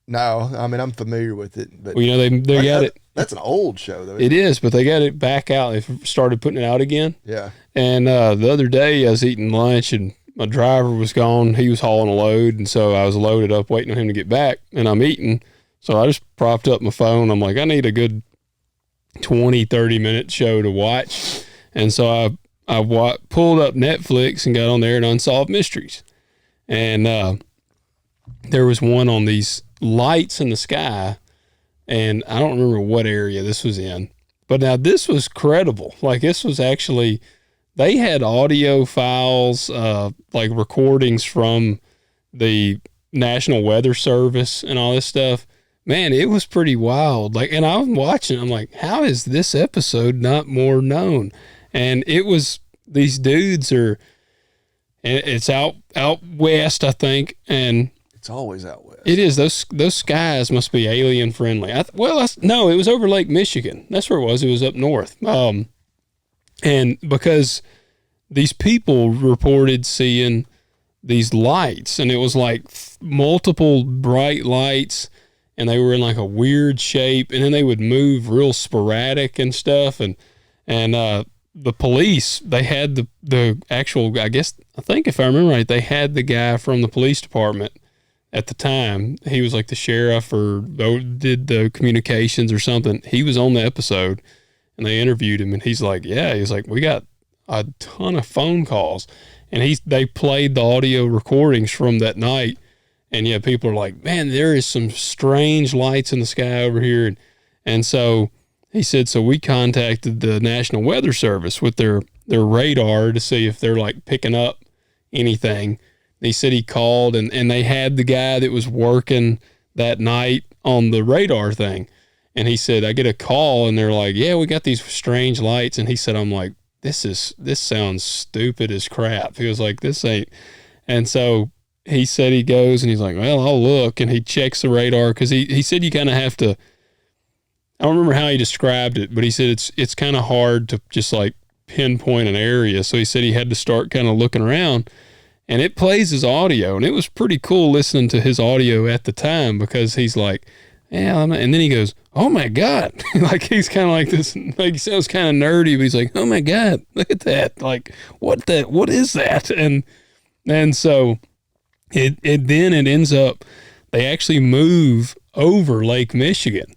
No, I mean, I'm familiar with it, but well, they got it. That's an old show, though. It is, but they got it back out. They started putting it out again. Yeah. And the other day I was eating lunch and my driver was gone. He was hauling a load, and so I was loaded up waiting on him to get back, and I'm eating. So I just propped up my phone. I'm like, I need a good 20, 30-minute show to watch. And so I pulled up Netflix and got on there and Unsolved Mysteries. And there was one on these lights in the sky, and I don't remember what area this was in. But now this was credible. Like this was actually, they had audio files, like recordings from the National Weather Service and all this stuff. Man, it was pretty wild. Like, and I was watching, I'm like, how is this episode not more known? And it was, these dudes are, and it's out west, I think, and It's always out west. it is. Those skies must be alien friendly. No, it was over Lake Michigan. That's where it was. It was up north. And because these people reported seeing these lights, and it was like multiple bright lights, and they were in like a weird shape, and then they would move real sporadic and stuff. And the police, they had the actual, I think if I remember right, they had the guy from the police department at the time. He was like the sheriff or did the communications or something. He was on the episode, and they interviewed him, and he's like, we got a ton of phone calls, and they played the audio recordings from that night. And yeah, people are like, man, there is some strange lights in the sky over here. And so he said, so we contacted the National Weather Service with their radar to see if they're like picking up anything. He said he called, and they had the guy that was working that night on the radar thing. And he said, I get a call, and they're like, yeah, we got these strange lights. And he said, I'm like, this sounds stupid as crap. He was like, this ain't. And so he said he goes, and he's like, well, I'll look. And he checks the radar, because he said you kind of have to, I don't remember how he described it, but he said it's kind of hard to just like pinpoint an area. So he said he had to start kind of looking around. And it plays his audio, and it was pretty cool listening to his audio at the time, because he's like, yeah, and then he goes, oh my God. Like he's kind of like this, like he sounds kind of nerdy, but he's like, oh my God, look at that. Like, what is that? And so it ends up, they actually move over Lake Michigan,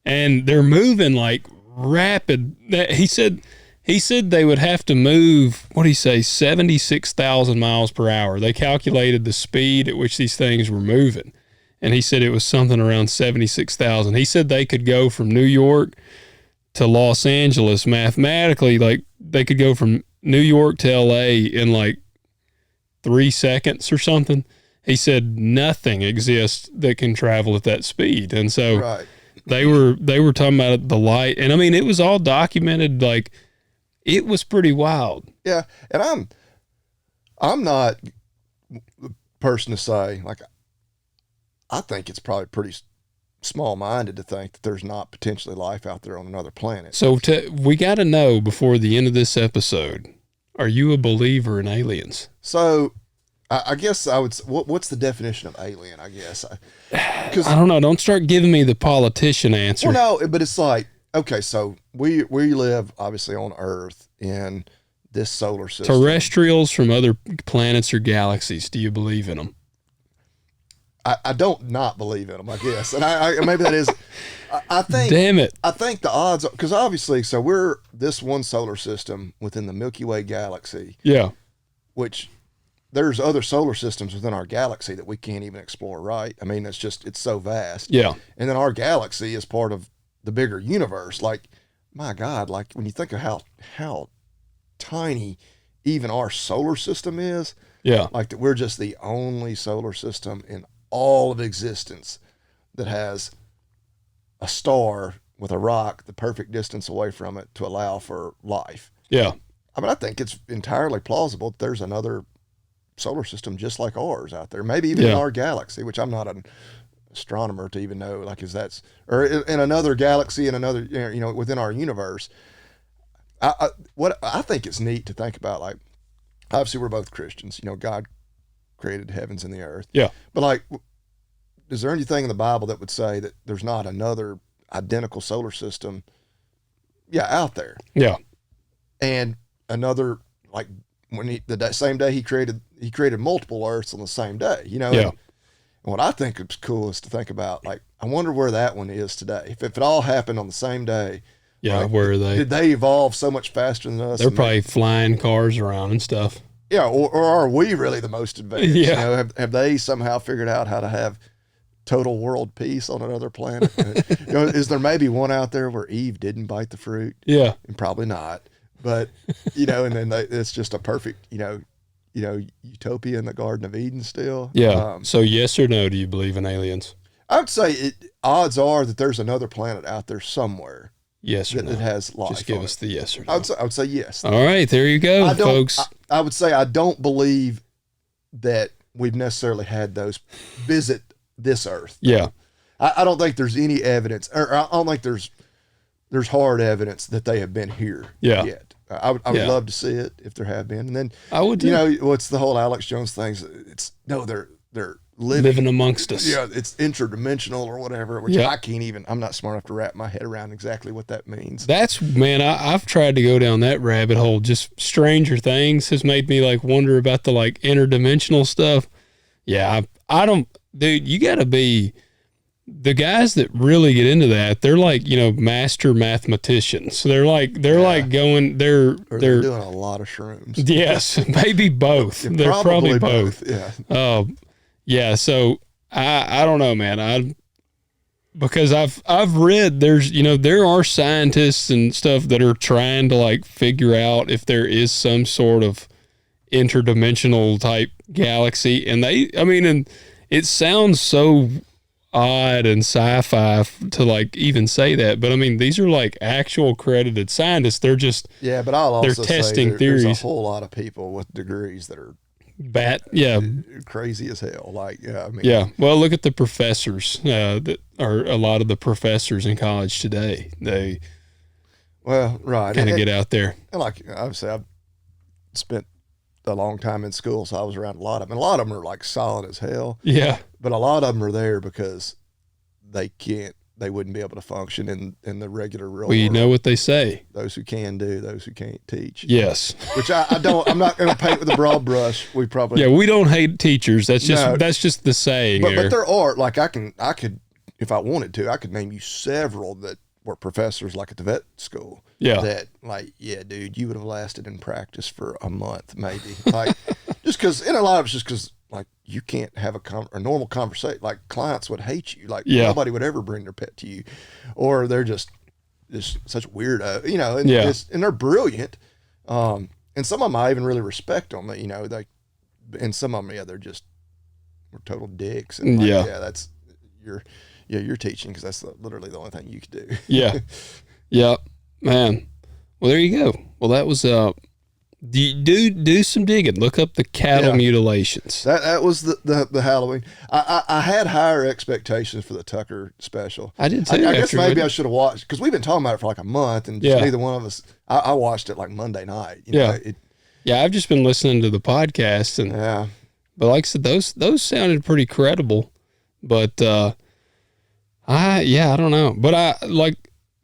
and they're moving like rapid. He said they would have to move, 76,000 miles per hour. They calculated the speed at which these things were moving. And he said it was something around 76,000. He said they could go from New York to Los Angeles mathematically. Like they could go from New York to LA in like 3 seconds or something. He said nothing exists that can travel at that speed. And so Right. they were talking about the light. And I mean, it was all documented. Like, it was pretty wild. Yeah, and I'm not the person to say, like, I think it's probably pretty small-minded to think that there's not potentially life out there on another planet. So we got to know before the end of this episode, are you a believer in aliens? So I guess I would. What's the definition of alien? I guess because I don't know. Don't start giving me the politician answer. well, no, but it's like, okay, so we live obviously on Earth in this solar system. Terrestrials from other planets or galaxies. Do you believe in them? I don't not believe in them, I guess, and I maybe that is. I think. Damn it! I think the odds, because obviously, so we're this one solar system within the Milky Way galaxy. Yeah. Which there's other solar systems within our galaxy that we can't even explore, right? I mean, it's so vast. Yeah. And then our galaxy is part of the bigger universe. Like, my God, like when you think of how tiny even our solar system is. Yeah. Like that we're just the only solar system in all of existence that has a star with a rock the perfect distance away from it to allow for life. Yeah. I mean, I think it's entirely plausible that there's another solar system just like ours out there, maybe even in our galaxy, which I'm not an astronomer to even know, like, or in another galaxy, in another, within our universe. What I think it's neat to think about, like, obviously we're both Christians, God created heavens and the earth. Yeah. But like, is there anything in the Bible that would say that there's not another identical solar system, out there? Yeah. And another, like, when same day he created multiple Earths on the same day, Yeah. And what I think is cool is to think about, like, I wonder where that one is today. If it all happened on the same day. Yeah. Like, where are they? Did they evolve so much faster than us? They're probably flying cars around and stuff. Yeah. Or are we really the most advanced? Yeah. Have they somehow figured out how to have total world peace on another planet? Is there maybe one out there where Eve didn't bite the fruit? Yeah. And probably not. But, and then it's just a perfect, utopia in the Garden of Eden still. Yeah. So yes or no, do you believe in aliens? I would say odds are that there's another planet out there somewhere. Yes or no? That has life. Just give us the yes or no. I would say yes. All right. There you go, folks. I would say I don't believe that we've necessarily had those visit this earth. Yeah. I don't think there's any evidence, or I don't think there's hard evidence that they have been here yet. I would love to see it if there have been. And then I would too. You know, what's the whole Alex Jones thing? They're living amongst us. Yeah, it's interdimensional or whatever, which I'm not smart enough to wrap my head around exactly what that means. I've tried to go down that rabbit hole. Just Stranger Things has made me like wonder about the like interdimensional stuff. Yeah, I don't, dude, you gotta be, the guys that really get into that, they're like, you know, master mathematicians. So they're like going, they're doing a lot of shrooms. Yes, maybe both. They're probably both. Yeah. Yeah. So I don't know, man. Because I've read there are scientists and stuff that are trying to like figure out if there is some sort of interdimensional type galaxy, and and it sounds so odd and sci-fi to like even say that, but I mean these are like actual accredited scientists. They're just but I'll also they're testing say theories. There's a whole lot of people with degrees that are crazy as hell. Like well, look at the professors that are a lot of the professors in college today. They kind of get out there. And like obviously I've spent a long time in school, so I was around a lot of them. And a lot of them are like solid as hell. Yeah. But a lot of them are there because they wouldn't be able to function in the regular real world. You know what they say. Those who can do, those who can't teach. Yes. Which I'm not going to paint with a broad brush. We don't hate teachers. That's just the saying. But there are, like I could, if I wanted to, I could name you several that were professors like at the vet school. Yeah. That like, yeah, dude, you would have lasted in practice for a month, maybe. Like, just because, and a lot of it's just because, like, you can't have a normal conversation. Like, clients would hate you. Like, nobody would ever bring their pet to you, or they're just such weirdo, you know. And, and they're brilliant. And some of them I even really respect them. You know, and some of them, we're total dicks. And like, that's you're teaching because that's literally the only thing you could do. Yeah, man. Well, there you go. Well, that was do some digging. Look up the cattle mutilations. That was the Halloween. I had higher expectations for the Tucker special. I did too. I guess maybe I should have watched, because we've been talking about it for like a month, and neither one of us. I watched it like Monday night. You know, I've just been listening to the podcast, and but like I said, those sounded pretty credible. But I don't know. But I like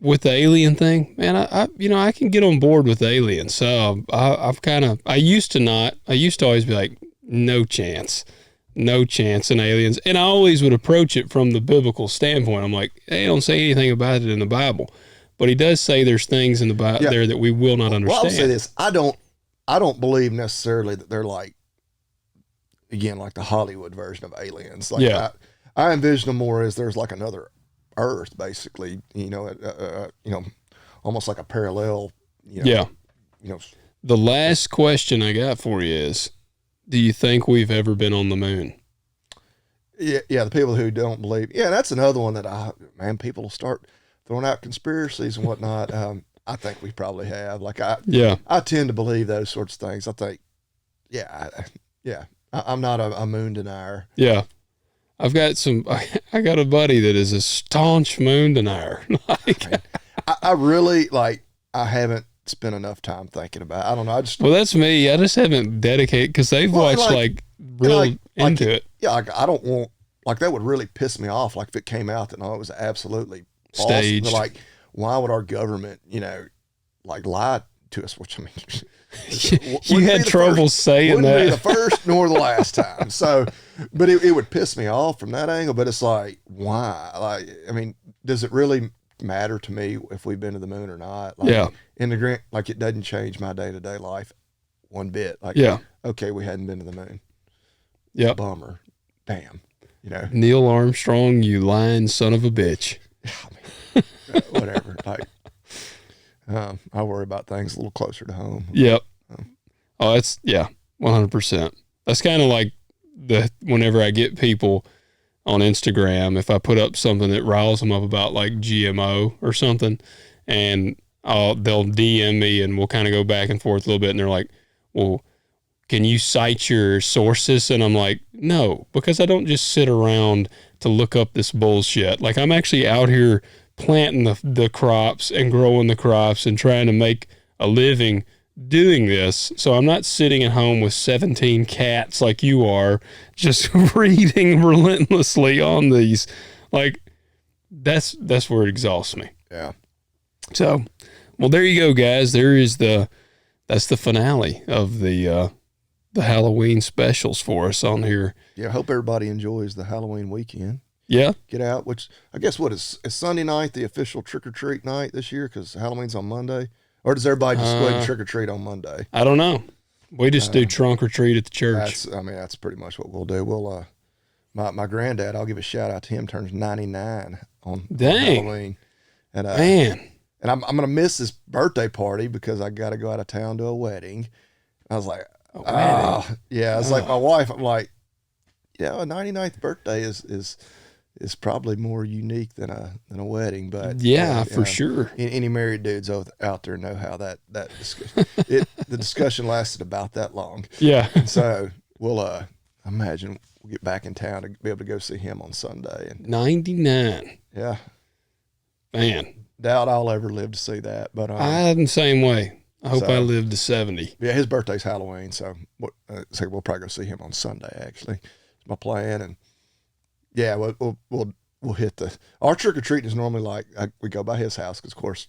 with the alien thing, man. I can get on board with aliens. So I used to always be like, no chance in aliens. And I always would approach it from the biblical standpoint. I'm like, they don't say anything about it in the Bible, but he does say there's things in the Bible there that we will not understand. Well, I'll say this: I don't believe necessarily that they're like, again, like the Hollywood version of aliens. Like I envision them more as there's like another Earth, basically, almost like a parallel, The last question I got for you is, do you think we've ever been on the moon? Yeah, the people who don't believe. Yeah, that's another one that people will start throwing out conspiracies and whatnot. I think we probably have. Like I tend to believe those sorts of things. I think, I'm not a moon denier. Yeah. I got a buddy that is a staunch moon denier. I really I haven't spent enough time thinking about it. I don't know. Well, that's me. I just haven't dedicated, because they've watched real into it. Yeah. I don't want, that would really piss me off. Like if it came out that it was absolutely staged. Awesome. Like, why would our government, lie to us? Which, I mean, you had trouble saying that. Wouldn't be the first nor the last time. So, but it would piss me off from that angle. But it's like, why? Like, I mean, does it really matter to me if we've been to the moon or not? Like, in the grand, it doesn't change my day-to-day life one bit. Like, okay, we hadn't been to the moon. Yeah, bummer. Damn. Neil Armstrong, you lying son of a bitch. I mean, whatever. I worry about things a little closer to home. Yep. It's 100%. That's kind of like whenever I get people on Instagram, if I put up something that riles them up about like GMO or something, and they'll DM me and we'll kind of go back and forth a little bit, and they're like, well, can you cite your sources? And I'm like, no, because I don't just sit around to look up this bullshit. Like, I'm actually out here planting the crops and growing the crops and trying to make a living doing this. So I'm not sitting at home with 17 cats like you are, just reading relentlessly on these. Like, that's where it exhausts me. Yeah. So, well, there you go, guys. That's the finale of the Halloween specials for us on here. Yeah, I hope everybody enjoys the Halloween weekend. Yeah. Get out, which I guess is Sunday night the official trick-or-treat night this year because Halloween's on Monday? Or does everybody just go ahead and trick-or-treat on Monday? I don't know. We just do trunk or treat at the church. That's pretty much what we'll do. We'll my granddad, I'll give a shout out to him, turns 99 on Halloween. And man. And I'm gonna miss his birthday party because I gotta go out of town to a wedding. I was like, yeah. It's like my wife. I'm like, yeah, a 99th birthday is probably more unique than a wedding, but for sure. Any married dudes out there know how that the discussion lasted about that long. Yeah. So we'll imagine we'll get back in town to be able to go see him on Sunday. And 99. Yeah. Man. Doubt I'll ever live to see that, but I'm the same way. I hope I live to 70. Yeah, his birthday's Halloween, so we'll probably go see him on Sunday. Actually, it's my plan, and yeah, we'll hit our trick or treat is normally like we go by his house because, of course,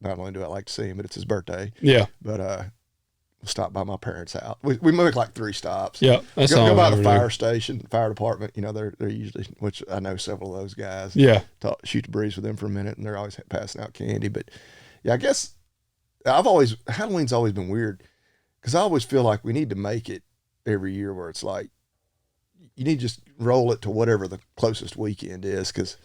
not only do I like to see him, but it's his birthday. Yeah, but we'll stop by my parents' house. We make like 3 stops. Yeah, that's go by the fire station, fire department. You know, they're usually, which I know several of those guys. Yeah, shoot the breeze with them for a minute, and they're always passing out candy. But yeah, I guess Halloween's always been weird because I always feel like we need to make it every year where it's like you need to just roll it to whatever the closest weekend is because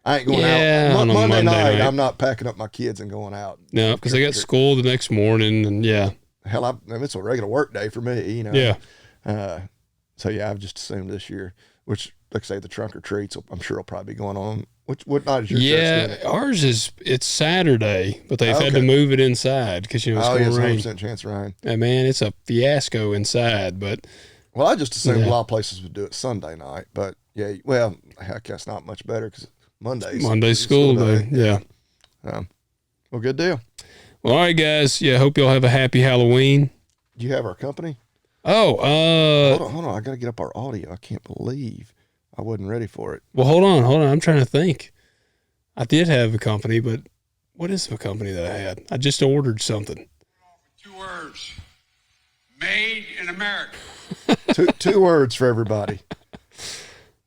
I ain't going out. Monday night, I'm not packing up my kids and going out. No, because they got school the next morning, and hell, it's a regular work day for me, you know. Yeah. So yeah, I've just assumed this year, which like I say, the trunk or treats, I'm sure will probably be going on. What night is your church doing it? Ours it's Saturday, but they've had to move it inside because it's going to rain. 100% chance of rain. And man, it's a fiasco inside. But I just assumed a lot of places would do it Sunday night, but yeah, well, heck, that's not much better because Monday's school day. Yeah. Well, good deal. Well, all right, guys. Yeah, hope y'all have a happy Halloween. Do you have our company? Oh, hold on. I got to get up our audio. I can't believe I wasn't ready for it. Well, hold on. I'm trying to think. I did have a company, but what is the company that I had? I just ordered something. 2 words. Made in America. two words for everybody.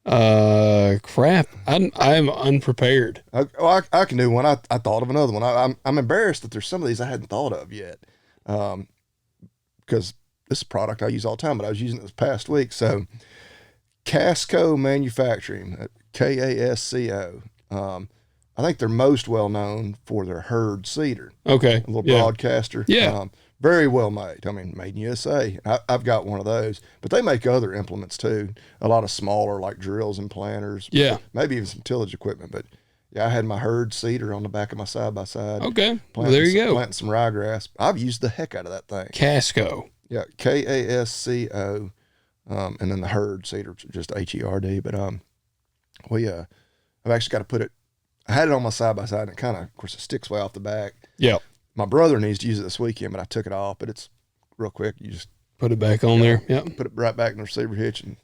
Crap. I'm unprepared. I can do one. I thought of another one. I'm embarrassed that there's some of these I hadn't thought of yet. Because this is a product I use all the time, but I was using it this past week. So Casco Manufacturing, Kasco. I think they're most well known for their Herd cedar. Okay. A little broadcaster. Yeah. Very well made. I mean, made in USA. I've got one of those, but they make other implements too. A lot of smaller, like drills and planters. Yeah. Maybe even some tillage equipment. But yeah, I had my Herd cedar on the back of my side-by-side. Okay. Well, there you go. Planting some ryegrass. I've used the heck out of that thing. Casco. Yeah. Kasco. And then the Herd cedar, just HERD. But I've actually got to put it. I had it on my side-by-side, and it kind of course, it sticks way off the back. Yeah. My brother needs to use it this weekend, but I took it off. But it's real quick. You just put it back on there. Yeah. Put it right back in the receiver hitch and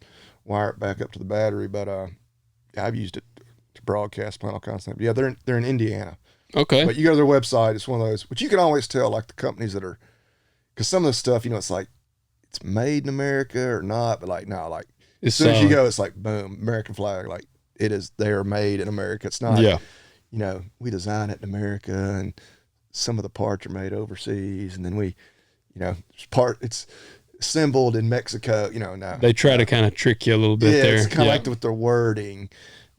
wire it back up to the battery. But yeah, I've used it to broadcast, plant all kinds of things. But yeah, they're in Indiana. Okay. But you go to their website. It's one of those, but you can always tell like the companies that are, because some of the stuff, it's like it's made in America or not. But like no, like as soon as you go, it's like boom, American flag. Like it is. They are made in America. It's not. Yeah. We design it in America and some of the parts are made overseas, and then we, it's assembled in Mexico. No, they try to kind of trick you a little bit there. It's kind of like with their wording,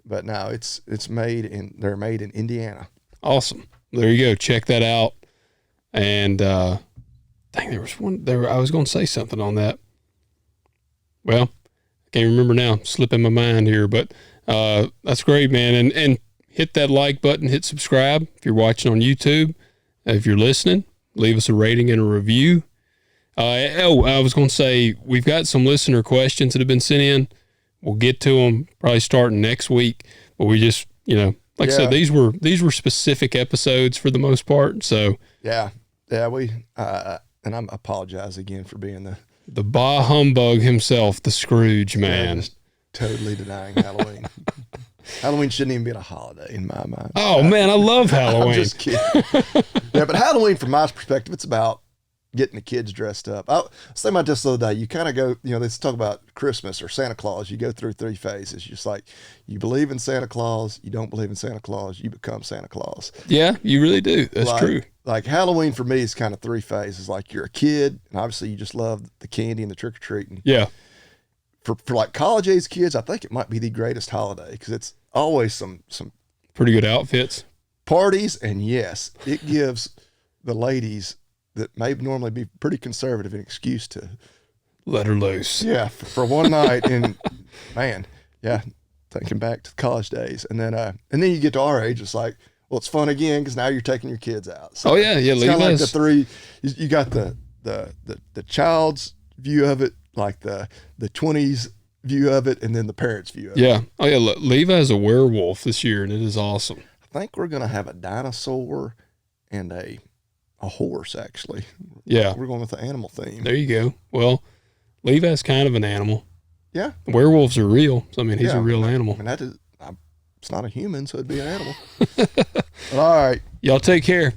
but no, they're made in Indiana. Awesome. There you go. Check that out. And there was one there. I was going to say something on that. Well, I can't remember now. Slipping my mind here, but that's great, man. And hit that like button. Hit subscribe if you're watching on YouTube. If you're listening, leave us a rating and a review. I was going to say, we've got some listener questions that have been sent in. We'll get to them probably starting next week. But we just, like I said, these were specific episodes for the most part. So yeah, we and I apologize again for being the bah humbug himself, the Scrooge man, just totally denying Halloween. Halloween shouldn't even be a holiday in my mind. Oh man, I love Halloween. I'm just kidding. Yeah, but Halloween, from my perspective, it's about getting the kids dressed up. I was thinking about this the other day. You kind of go, they talk about Christmas or Santa Claus. You go through 3 phases. Just like, you believe in Santa Claus, you don't believe in Santa Claus, you become Santa Claus. Yeah, you really do. That's true. Like Halloween for me is kind of 3 phases. Like, you're a kid, and obviously you just love the candy and the trick or treating. Yeah. For like college age kids, I think it might be the greatest holiday because it's always some pretty good outfits, parties, and yes, it gives the ladies that may normally be pretty conservative an excuse to let her loose. Yeah, for one night. And man, yeah, thinking back to the college days, and then you get to our age, it's like, well, it's fun again because now you're taking your kids out. So yeah. It's kind of like the 3. You got the child's view of it, like the 20s view of it, and then the parents' view of it. Yeah. Oh yeah. Levi's a werewolf this year, and it is awesome. I think we're gonna have a dinosaur and a horse, actually. Yeah. We're going with the animal theme. There you go. Well, Levi's kind of an animal. Yeah. Werewolves are real. So, I mean, he's a real animal. I mean, it's not a human, so it'd be an animal. But all right. Y'all take care.